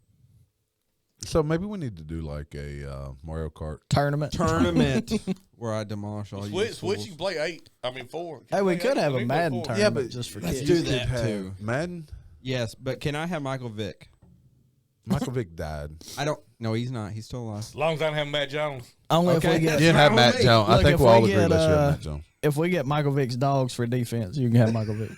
So maybe we need to do like a Mario Kart. Tournament. Tournament where I demolish all you. Switch, you can play 4. Hey, we You can could play have eight, a you can Madden play four. tournament just for kids. do You could that, have too. Madden. Yes, but can I have Michael Vick? Michael Vick died. I don't. No, he's not. He's still alive. As long as I don't have Matt Jones. Only Okay. if we You get didn't have wrong Matt with me. Jones. I Look, think if we'll all we agree. get, Let's have Matt Jones. if we get Michael Vick's dogs for defense, you can have Michael Vick.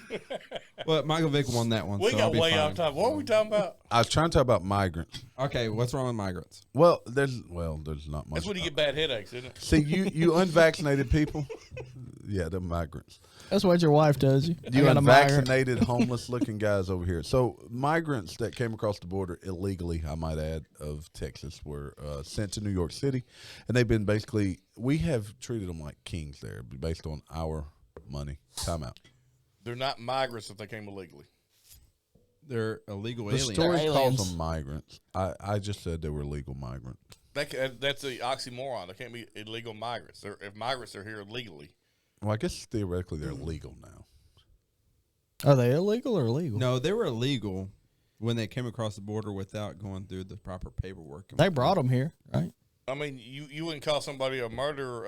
Well, Michael Vick won that one. We so got I'll be way fine. off top. What are we talking about? I was trying to talk about migrants. Okay, what's wrong with migrants? Well, there's not much. That's when you get bad headaches, isn't it? See, you unvaccinated people. Yeah, they're migrants. That's what your wife does. You You got a migrant. unvaccinated, homeless-looking guys over here. So migrants that came across the border illegally, I might add, of Texas were sent to New York City, and they've been basically. We have treated them like kings there, based on our money. Time out. They're not migrants if they came illegally. They're illegal The aliens. story calls aliens. them migrants. I just said they were illegal migrants. That's the oxymoron. They can't be illegal migrants. If migrants are here legally. Well, I guess theoretically they're legal now. Are they illegal or legal? No, they were illegal when they came across the border without going through the proper paperwork. They brought them here, right? I mean, you wouldn't call somebody a murderer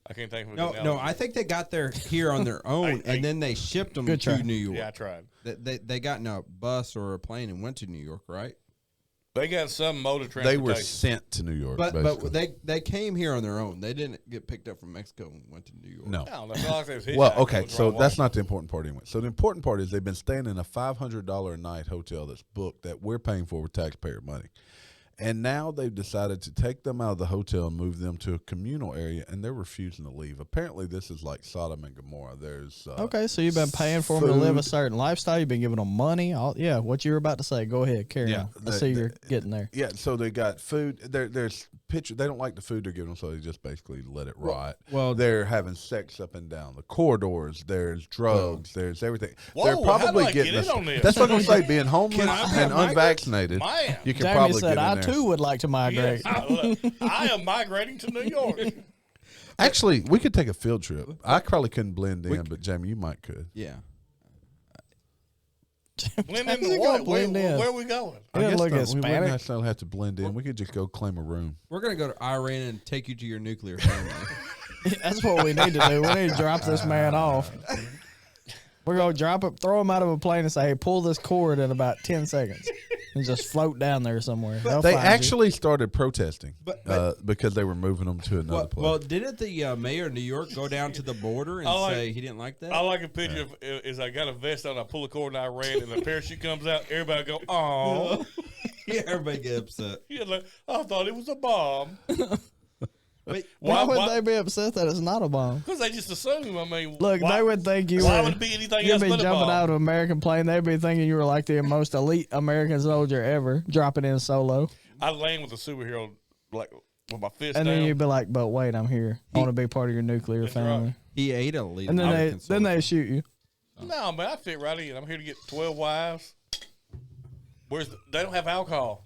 I can't think of a No, good no. analogy. I think they got there here on their own, I- and then they shipped them Good to try. New York. Yeah, I tried. They got in a bus or a plane and went to New York, right? They got some mode of They transportation. were sent to New York. But basically. they came here on their own. They didn't get picked up from Mexico and went to New York. No. No, that's all I said was Well, hitchhiking okay, was the so wrong that's way. not the important part anyway. So the important part is they've been staying in a $500 a night hotel that's booked that we're paying for with taxpayer money. And now they've decided to take them out of the hotel and move them to a communal area, and they're refusing to leave. Apparently, this is like Sodom and Gomorrah. There's Okay, so you've been paying for them to live a food. certain lifestyle. You've been giving them money. Yeah, what you were about to say. Go ahead, carry on. I see you're getting there. Yeah, so they got food. There's picture. They don't like the food they're giving them, so they just basically let it rot. well, they're having sex up and down the corridors. There's drugs. There's everything. Whoa, they're how probably do I getting. get in on this? That's what I'm gonna say. Being homeless Can I be a and migrant? unvaccinated, Man. you can Jamie probably said, get in "I there. too would like to migrate." Yes, I am migrating to New York. Actually, we could take a field trip. I probably couldn't blend in, but Jamie, you might could. yeah. Blend in How's the he what? gonna blend in? Where are we going? He doesn't look we Hispanic. wouldn't necessarily have to blend in. We could just go claim a room. We're gonna go to Iran and take you to your nuclear family. That's what we need to do. We need to drop this man off. We're going to throw him out of a plane and say, hey, pull this cord in about 10 seconds. And just float down there somewhere. They'll They find you. actually started protesting But- because they were moving them to another place. Well, didn't the mayor of New York go down to the border and say he didn't like that? I like a picture of is I got a vest on, I pull a cord and I ran, and the parachute comes out. Everybody go, oh. Yeah, everybody get upset. Yeah, like, I thought it was a bomb. Wait, Why would they be upset that it's not a bomb? Because they just assume. I mean, Look, why, they would think you why were. would it be anything You'd else be but a jumping bomb? out of an American plane. They'd be thinking you were like the most elite American soldier ever, dropping in solo. I'd land with a superhero, like with my fist And down. then you'd be like, but wait, I'm here. I want to be part of your nuclear That's family. right. he ate a lead. And then they shoot you. No, man, I fit right in. I'm here to get 12 wives. They don't have alcohol.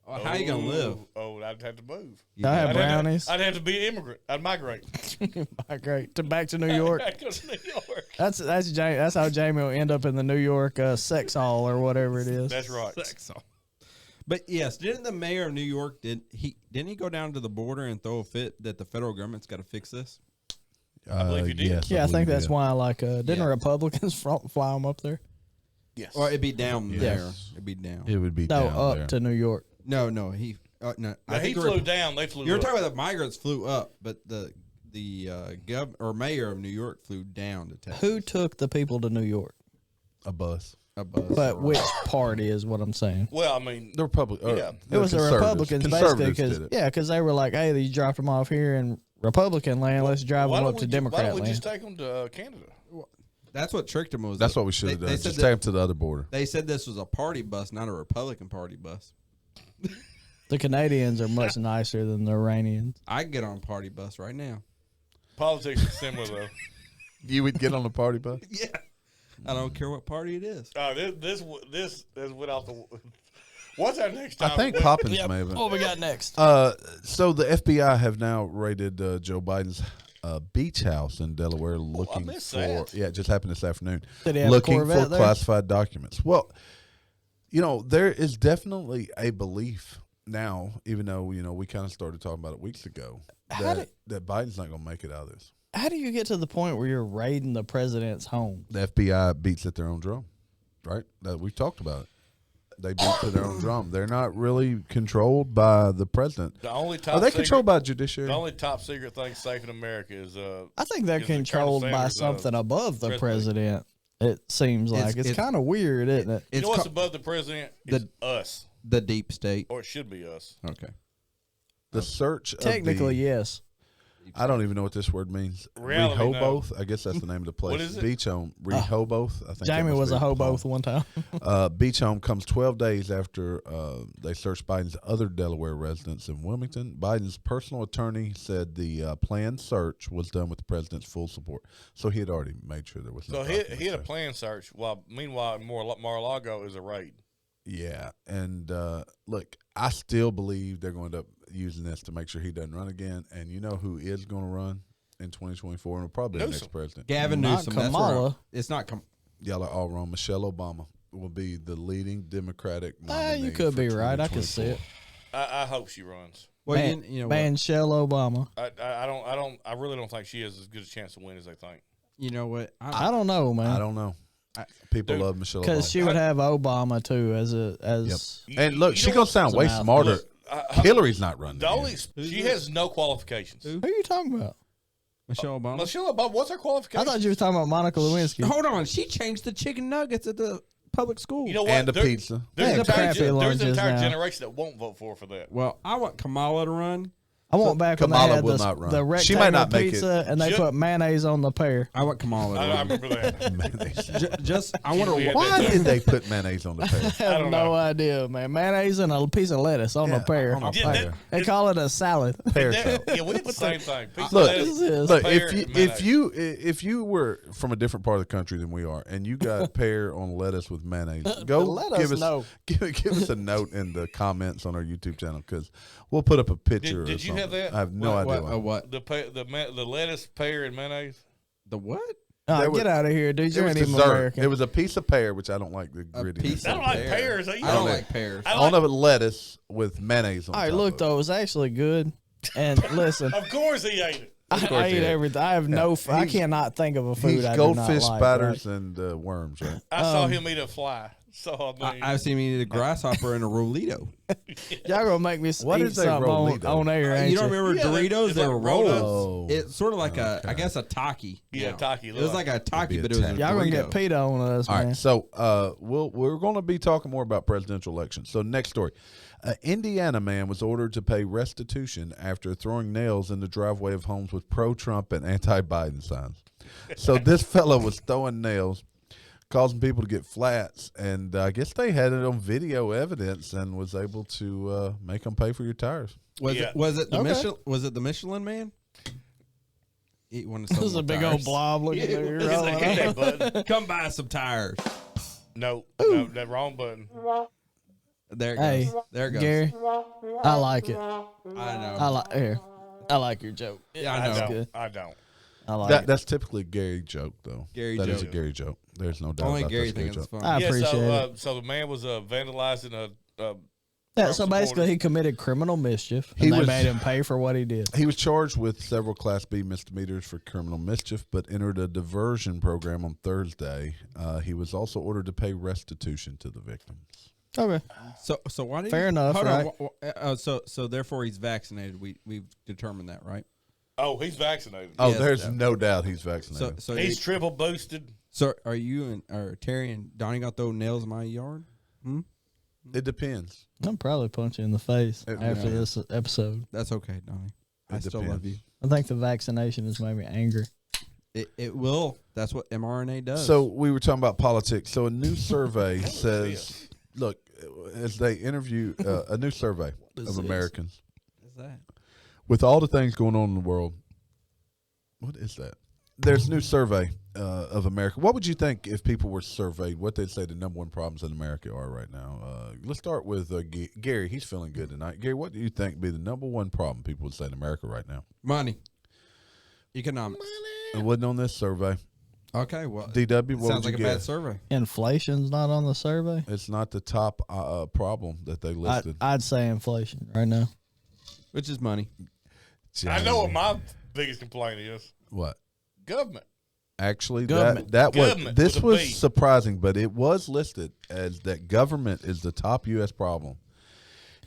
how you gonna live? Oh, I'd have to move. I have brownies. I'd have to be an immigrant. I'd migrate. Great. Back to New York. I'd go to New York. That's how Jamie will end up in the New York sex hall or whatever it is. That's right. But yes, didn't the mayor of New York didn't he go down to the border and throw a fit that the federal government's got to fix this? I believe you did. Yes, Yeah, I think believe that's you why. Like, didn't Yeah. Republicans fly them up there? Yes. Or it'd be down there. Yes. It'd be down. did. It would be No, down up there. to New York. No. No. Now, he think flew down. They flew You're up. talking about the migrants flew up, but the mayor of New York flew down to Texas. Who took the people to New York? a bus. A bus. But which party is what I'm saying? Well, I mean, The Republic. Yeah. It was the Republicans, basically, because they were like, hey, you dropped them off here in Republican land. Let's drive why them don't up we to ju- Why Democrat don't we land. just take them to Canada? That's what tricked them was. That's that what we should have they done. said Just that- take them to the other border. They said this was a party bus, not a Republican party bus. The Canadians are much nicer than the Iranians. I can get on a party bus right now. Politics is similar, though. You would get on the party bus? Yeah. I don't care what party it is. This went off the. What's our next time? I think Poppins may have. What we got next? So the FBI have now raided Joe Biden's beach house in Delaware, looking missed for. that. Yeah, it just happened this afternoon. Did he have a Looking Corvette for there? classified documents. Well, there is definitely a belief now, even though we kind of started talking about it weeks ago, that Biden's not going to make it out of this. How do you get to the point where you're raiding the president's home? The FBI beats at their own drum, right? We've talked about it. They beat to their own drum. They're not really controlled by the president. The only top Are they secret, controlled by judiciary? The only top secret thing safe in America is I think they're is the Colonel controlled by Sanders, something above the president. president. It seems like it's it's- kind of weird, isn't it? You It's know what's ca- above the president? It's us, the deep state. or it should be us. Okay. The search of Technically, the, yes. I don't even know what this word means. Reality, no. Rehoboth? I guess that's the name of the place. What is it? Beach home. Rehoboth. I think that Jamie must was be a hobo Paul. one time. Beach home comes 12 days after they searched Biden's other Delaware residence in Wilmington. Biden's personal attorney said the planned search was done with the president's full support. So he had already made sure there was no So he documents had a there. plan search. While meanwhile, Mar-a-Lago is a raid. Yeah, and look, I still believe they're going to end up using this to make sure he doesn't run again. And you know who is going to run in 2024? And probably the next Newsom. president. Gavin Not Newsom. That's where Kamala. it's not. Y'all are all wrong. Michelle Obama will be the leading Democratic nominee. You could for be right. I can see it. 2024. I hope she runs. Well, what? Michelle Obama. I really don't think she has as good a chance to win as they think. You know what? I don't know, man. I don't know. People Dude, love Michelle Because Obama. she would have Obama too as And look, You she's know gonna what? sound way Some smarter. Look, Hillary's not running. The again. only she has no qualifications. Who? Who are you talking about? Michelle Obama. Michelle Obama, what's her I qualifications? thought you were talking about Monica Lewinsky. Hold on, she changed the chicken nuggets at the public school. You know what? And a pizza. There's, Yeah, an entire, crappy there's an lunches entire now. generation that won't vote for that. Well, I want Kamala to run. I want back when they Kamala had will not run. the She rectangle might not make it. pizza and they Should- put mayonnaise on the pear. I want Kamala to I run. remember that. Mayonnaise. I want We to. had Why did they put mayonnaise on the pear? I have don't no know. idea, man. Mayonnaise and a piece of lettuce on the pear. on a Yeah, pear. They call it a salad. Pear That- salad. yeah, we did the same thing. Pizza, Look, lettuce, Look, pear, and mayonnaise. if you were from a different part of the country than we are, and you got pear on lettuce with mayonnaise, go Let us give us know. give us a note in the comments on our YouTube channel because we'll put up a picture. Did or you have something. that? I have no idea. What? the lettuce, pear, and mayonnaise. The what? There was- Get out of here, dude. It You was ain't even dessert. American. It was a piece of pear, which I don't like the grittiness. piece I don't like pear. pears. I don't like pears. On of it lettuce with mayonnaise on All right, top look, of though, it was actually good. And listen, Of course he ate it. I eat everything. I have no. I cannot think of a food He's I do goldfish, not like. spiders, and worms, right? I saw him eat a fly. So I mean, I've seen me eat a grasshopper and a Rolito. Y'all gonna make me What eat is a something Rolito? on air, ain't You don't remember Yeah, Doritos? it's They like were roll-ups. roll-ups. It's sort of like a Taki. Yeah, Taki. It was like a Taki, It'd but be it a was a Taki. Y'all gonna Dorito. get PETA on us, All man. right, so we're going to be talking more about presidential elections. So next story, Indiana man was ordered to pay restitution after throwing nails in the driveway of homes with pro-Trump and anti-Biden signs. So this fellow was throwing nails, causing people to get flats, and I guess they had it on video evidence and was able to make them pay for your tires. Was Yeah. it the Okay. Was it the Michelin Man? He wanted This is some a big tires. old blob looking at you. He's like, hit that button. Come buy some tires. No, that wrong button. There it goes. Hey, There it goes. Gary, I like it. I know. I like your joke. Yeah, I I know. don't. good. I don't. I like That, it. that's typically a Gary joke, though. Gary That is joke. a Gary joke. There's no doubt Only about Gary that's a Gary thinks it's joke. funny. I Yeah, appreciate so it. so the man was vandalizing a Yeah, Trump so basically, supporters. he committed criminal mischief, He and they was- made him pay for what he did. He was charged with several Class B misdemeanors for criminal mischief, but entered a diversion program on Thursday. He was also ordered to pay restitution to the victims. Okay. So why did Fair enough, Hold right? on. So therefore he's vaccinated. We've determined that, right? Oh, he's vaccinated. Oh, Yes, there's yeah. no doubt he's vaccinated. So He's triple boosted. so are you or Terry and Donnie gonna throw nails in my yard? It depends. I'll probably punch you in the face It after depends. this episode. That's okay, Donnie. I It still depends. love you. I think the vaccination has made me angry. It will. That's what mRNA does. So we were talking about politics. So a new survey says, look, as they interview a new survey is of this? Americans, what's that? with all the things going on in the world, what is that? There's a new survey of America. What would you think if people were surveyed? What they'd say the number one problems in America are right now? Let's start with Gary. He's feeling good tonight. Gary, what do you think would be the number one problem people would say in America right now? Money. Economics. It wasn't on this survey. Okay, well, DW, what sounds would like you a bad guess? survey. Inflation's not on the survey. It's not the top problem that they listed. I'd say inflation right now. Which is money. I know what my biggest complaint is. What? Government. Actually, Government. that was Government this with a was B. surprising, but it was listed as that government is the top U.S. problem.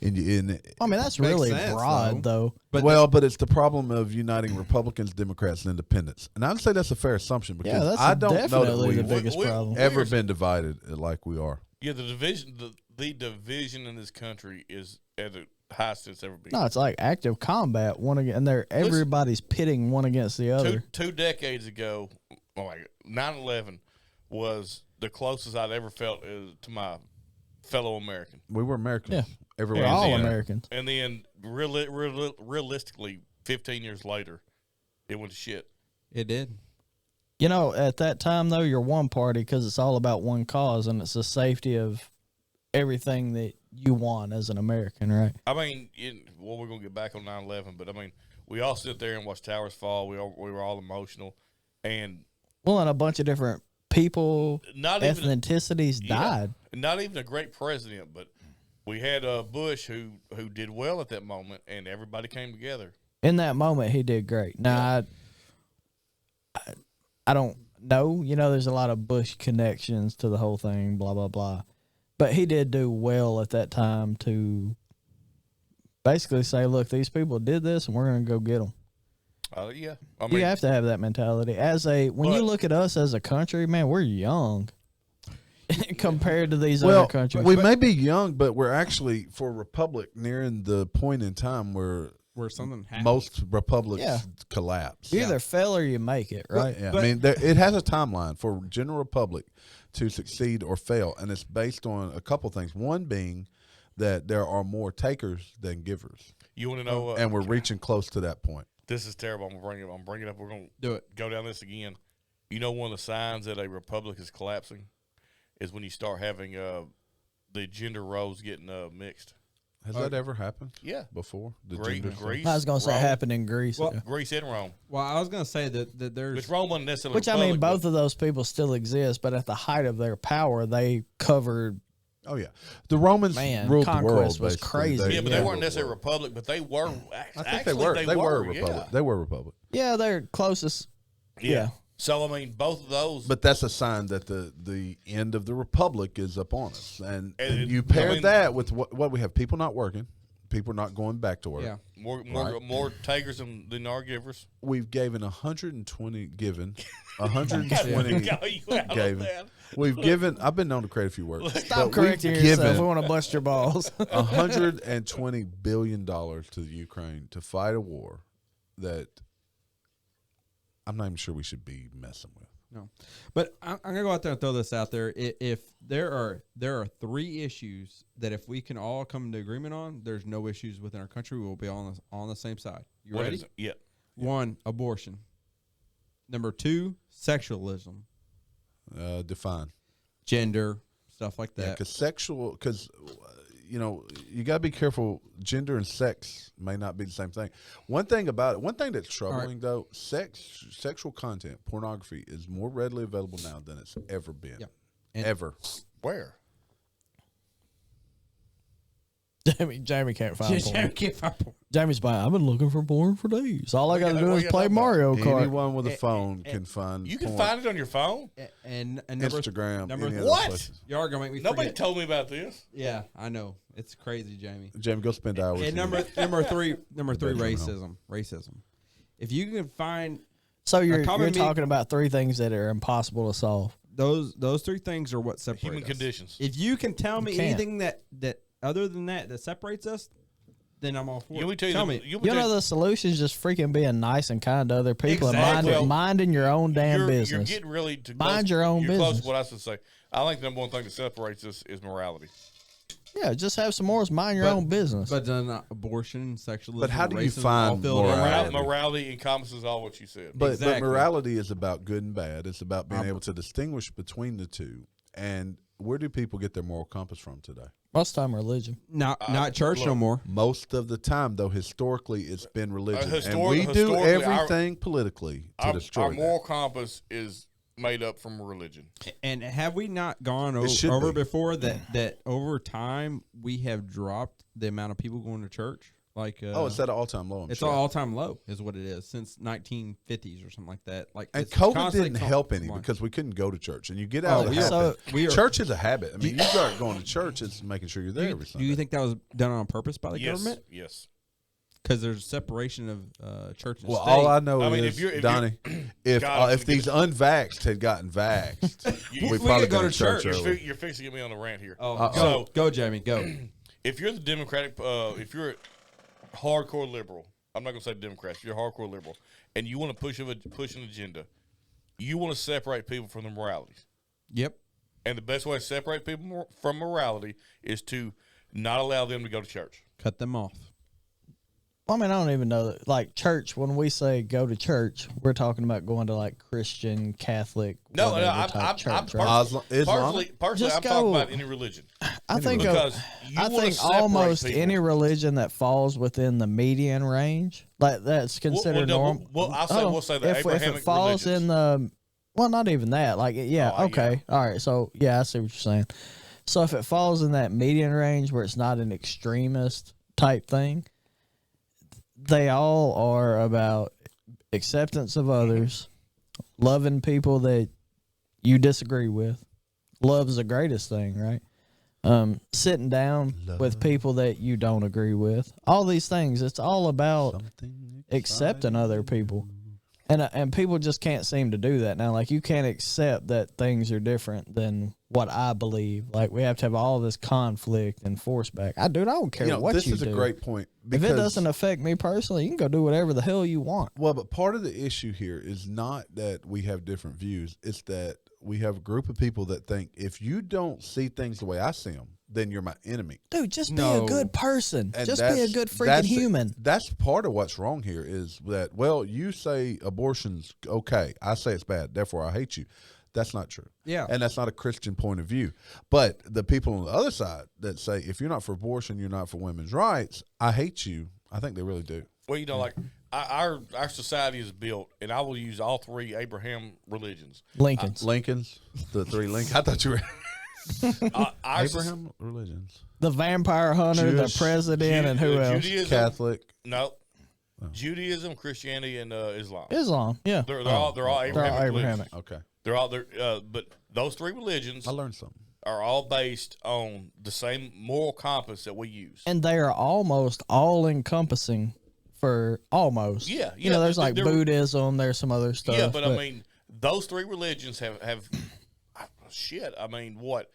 In I mean, that's Makes really sense, broad, though. But but it's the problem of uniting Republicans, Democrats, and Independents, and I'd say that's a fair assumption because Yeah, that's I don't know that definitely the we've biggest we- problem. ever been divided like we are. Yeah, the division in this country is at the highest it's ever been. No, it's like active combat. One against, and everybody's pitting one against the other. Two decades ago, like 9/11 was the closest I'd ever felt to my fellow American. We were Americans. Yeah. Everywhere. We're all you went. Americans. And then realistically, 15 years later, it went to shit. it did. You know, at that time, though, you're one party because it's all about one cause, and it's the safety of everything that you want as an American, right? I mean, we're going to get back on 9/11, but I mean, we all sit there and watch towers fall. We were all emotional. And Well, and a bunch of different people, not even ethnicities died. Not even a great president, but we had Bush who did well at that moment, and everybody came together. In that moment, he did great. Now, I don't know. You know, there's a lot of Bush connections to the whole thing, blah, blah, blah. But he did do well at that time to basically say, look, these people did this, and we're going to go get them. Yeah, I You mean, have to have that mentality. When you look at us as a country, man, we're young compared to these other countries. we may be young, but we're actually for a republic nearing the point in time where Something happened. most republics Yeah. collapse. You either fail or you make it, right? Yeah, I mean, it has a timeline for general republic to succeed or fail, and it's based on a couple things. One being that there are more takers than givers, you want to know? and we're reaching close to that point. This is terrible. I'm bringing it up. We're going to Do it. go down this again. You know, one of the signs that a republic is collapsing is when you start having the gender roles getting mixed. Has that ever happened? Yeah. Before the Greece, gender stuff? Greece, I was gonna say it Rome. happened in Greece. Well, yeah. Greece and Rome. Well, I was gonna say that there's Which Rome wasn't necessarily Which I mean, Republic, both of those people still exist, but at the height of their power, they covered. Oh yeah, the Romans Man, ruled the world. conquest was basically. crazy. Yeah, but they ruled weren't the necessarily a world. republic, but they were. I think Actually, they were. They were a yeah. republic. They were a republic. Yeah, they're closest. Yeah. So I mean, both of those. But that's a sign that the end of the republic is upon us, and And you I pair mean- that with what we have: people not working, people not going back to work. yeah. more takers than are givers. We've given 120 given, 120 Got you out of given. that. We've given. I've been known to create a few words. Stop but correcting we've yourself. given We want to bust your balls. $120 billion to the Ukraine to fight a war that I'm not even sure we should be messing with. No, but I'm gonna go out there and throw this out there. If there are 3 issues that if we can all come to agreement on, there's no issues within our country. We'll be on the same side. You What ready? is it? Yeah. 1, abortion. Number 2, sexualism, Define. gender, stuff like that. Because you got to be careful. Gender and sex may not be the same thing. One thing that's troubling though, sexual content, pornography is more readily available now than it's ever been. Yeah. And- Ever. Where? Jamie can't find porn. Can't find porn. Jamie's buying. I've been looking for porn for days. All I got to do what is you play talking about? Mario Kart. Anyone with a phone can find You can porn. find it on your phone. And number, Instagram. number any th- other What? places. You are gonna make me Nobody forget. told me about this. Yeah, I know. It's crazy, Jamie. Jamie, go spend hours. And here. number three, bedroom racism. If you can find So you're common talking about 3 things that are impossible to solve. those 3 things are what separate Human us. conditions. If you can tell me You can't. anything that other than that separates us, then I'm all for You it. want me to Tell tell me. you, You know the solution is just freaking being nice and kind to other people Exactly. and minding your own damn you're business. getting really to Mind close, your own you're close business. to what I was going to say. I think the number one thing that separates us is morality. Yeah, just have some more. Mind your own business. But then abortion, sexualism, But how do you racism, find all filled in morality? right? Morality encompasses all what you said. But Exactly. morality is about good and bad. It's about being able to distinguish between the two. And where do people get their moral compass from today? Most time, religion. Not church no more. Most of the time, though, historically, it's been religion. And historically, we do our- everything politically to Our destroy moral that. compass is made up from religion. And have we not gone should over be. before that over time we have dropped the amount of people going to church? Like It's at an all-time low, I'm it's sure. an all-time low is what it is since 1950s or something like that. Like And it's COVID constantly didn't help any declining. because we couldn't go to church. And you get out of the we are- habit. we are- Church is a habit. I mean, you start going to church, it's making sure you're there every Do Sunday. you think that was done on purpose by the Yes, government? yes. Because there's separation of church and Well, state. all I know I mean, is, if you're- Donnie, if God, if these unvaxxed had gotten vaxxed, You- we we probably could go go to to church church. early. You're fixing to get me on the rant here. Go, Jamie, go. If you're the Democratic, if you're a hardcore liberal, I'm not going to say Democrats, if you're a hardcore liberal, and you want to push an agenda, you want to separate people from the moralities. Yep. And the best way to separate people from morality is to not allow them to go to church. Cut them off. I mean, I don't even know that. Like church, when we say go to church, we're talking about going to like Christian, Catholic, No, whatever I'm type church, right? Islamic? Personally, Just I'm talking go- about any religion. I think Because you I wanna think separate almost people. any religion that falls within the median range, like that's considered normal. We'll say the if Abrahamic it falls religions. in the, well, not even that. Like, yeah, Oh, okay, all right. So yeah, I see what you're saying. So if it falls in that median range where it's not an extremist type thing, they all are about acceptance of others, loving people that you disagree with. Love's the greatest thing, right? Sitting down with people that you don't agree with. All these things. It's all about accepting other people. And people just can't seem to do that now. Like, you can't accept that things are different than what I believe. Like, we have to have all this conflict and force back. I don't care what this you is do. a great point. If it because- doesn't affect me personally, you can go do whatever the hell you want. Well, but part of the issue here is not that we have different views. It's that we have a group of people that think if you don't see things the way I see them, then you're my enemy. Dude, just be No. a good person. And Just be a good freaking human. That's part of what's wrong here is that, well, you say abortion's okay. I say it's bad. Therefore, I hate you. That's not true. Yeah. And that's not a Christian point of view. But the people on the other side that say, if you're not for abortion, you're not for women's rights, I hate you. I think they really do. Well, you know, like our society is built, and I will use all three Abraham religions. Lincoln's. Lincoln's, the three Lincolns. I thought you were Abraham religions. The vampire hunter, Jewish, the president, and who else? Judaism, Catholic. No. Judaism, Christianity, and Islam. Islam, yeah. They're all Abrahamic. They're all religions. Abrahamic. Okay. They're all but those three religions I learned something. are all based on the same moral compass that we use. And they are almost all encompassing for almost. Yeah, You know, there's like they're- Buddhism, there's some other stuff. Yeah, but I mean, those three religions have shit. I mean, what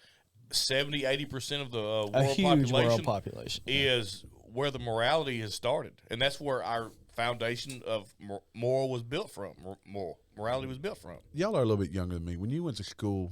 70-80% of the a world huge population world population. is where the morality has started, and that's where our foundation of moral was built from. Morality was built from. Y'all are a little bit younger than me. When you went to school,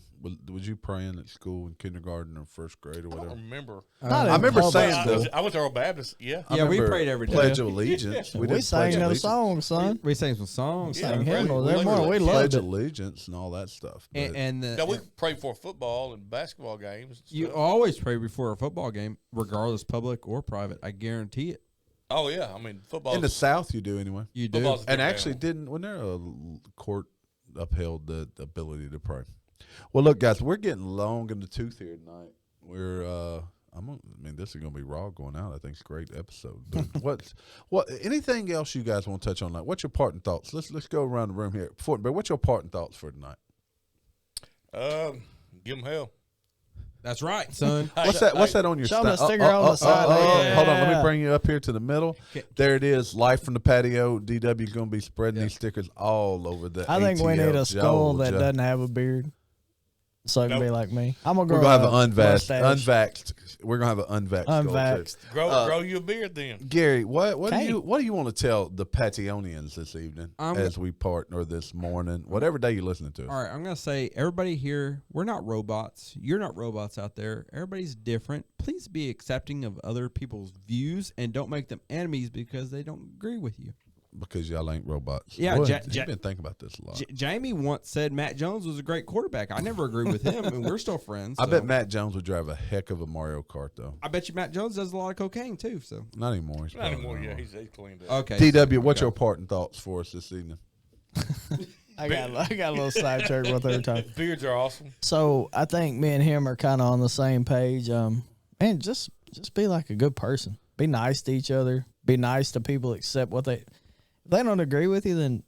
was you praying at school in kindergarten or first grade or I whatever? don't remember. Not in I remember public saying school. I went to Earl Baptist. Yeah. I Yeah, we remember prayed every day. Pledge of Allegiance. We did sang Pledge of those Allegiance. songs, son. We sang some songs. Yeah, Sang we- hymnals. we- They're we- more. We Pledge loved of it. Allegiance and all that stuff. But And No, we prayed for football and basketball games. And you stuff. always pray before a football game, regardless public or private. I guarantee it. Oh yeah, I mean football. in the South, you do anyway. You do. Football's- And Yeah. actually, when there a court upheld the ability to pray. Well, look, guys, we're getting long in the tooth here tonight. This is gonna be raw going out. I think it's a great episode. But anything else you guys want to touch on? Like, what's your parting thoughts? Let's go around the room here. But what's your parting thoughts for tonight? Give them hell. That's right, son. What's that? What's that on your? Show 'em the sta- sticker on the side. Hold on, let Yeah. me bring you up here to the middle. There it is, live from the patio. DW's going to be spreading these stickers all over the. I think we ATL. need a skull that Joe. doesn't have a beard, so it can be like me. I'm gonna grow. We're gonna have an mustache. unvaxxed. We're gonna have an unvaxxed. skull, too. Unvaxxed. Grow you a beard then. Gary, what do Okay. you want to tell the Pationians this evening as we partner this morning, whatever day you're listening to us? All right, I'm going to say, everybody here, we're not robots. You're not robots out there. Everybody's different. Please be accepting of other people's views and don't make them enemies because they don't agree with you. Because y'all ain't robots. Yeah, Boy, Ja- you've Ja- been thinking about this a lot. Jamie once said Matt Jones was a great quarterback. I never agreed with him, and we're still friends. I so. bet Matt Jones would drive a heck of a Mario Kart, though. I bet you Matt Jones does a lot of cocaine, too. So Not anymore. He's Not probably anymore. not Yeah, anymore. he's cleaned up. okay. TW, so what's we your go. parting thoughts for us this evening? I got a little sidetracked with her time. Beards are awesome. So I think me and him are kind of on the same page. And just be like a good person. Be nice to each other. Be nice to people. Accept what they. If they don't agree with you, then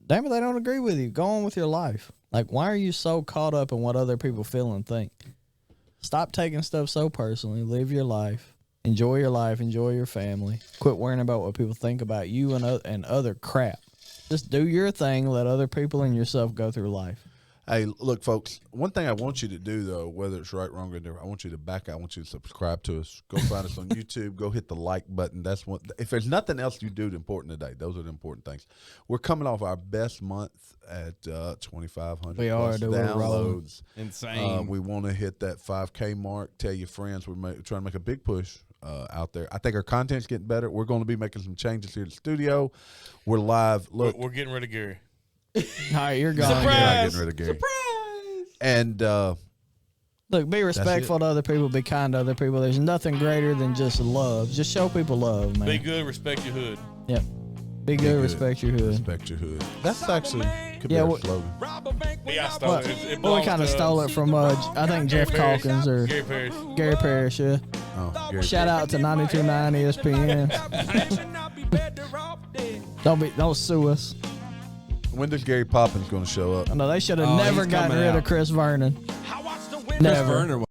damn it, they don't agree with you. Go on with your life. Like, why are you so caught up in what other people feel and think? Stop taking stuff so personally. Live your life. Enjoy your life. Enjoy your family. Quit worrying about what people think about you and other crap. Just do your thing. Let other people and yourself go through life. Hey, look, folks, one thing I want you to do, though, whether it's right, wrong, or indifferent, I want you to back out. I want you to subscribe to us. Go find us on YouTube. Go hit the like button. That's what. If there's nothing else you do important today, those are the important things. We're coming off our best month at 2,500 We are, plus dude. We're rolling. downloads. Insane. We want to hit that 5K mark. Tell your friends we're trying to make a big push out there. I think our content's getting better. We're going to be making some changes here at the studio. We're live. Look, We're getting rid of Gary. All right, you're gone. we're not Surprise! getting rid of Gary. And Look, be respectful to other people. Be kind to other people. There's nothing greater than just love. Just show people love, man. Be good, respect your hood. Yep. Be good, respect your hood. respect your hood. That's actually could be Yeah, our what- slogan. Yeah, I stole Well, it. It well, we belongs kind of to, stole it from, I think, Jeff Parrish. Calkins or Gary Parrish. Gary Parrish, yeah. Oh, Gary. Shout out to 92.9 ESPN. Don't sue us. When does Gary Poppins going to show up? I know they should have Oh, never he's gotten coming rid out. of Chris Vernon. Chris Never. Verner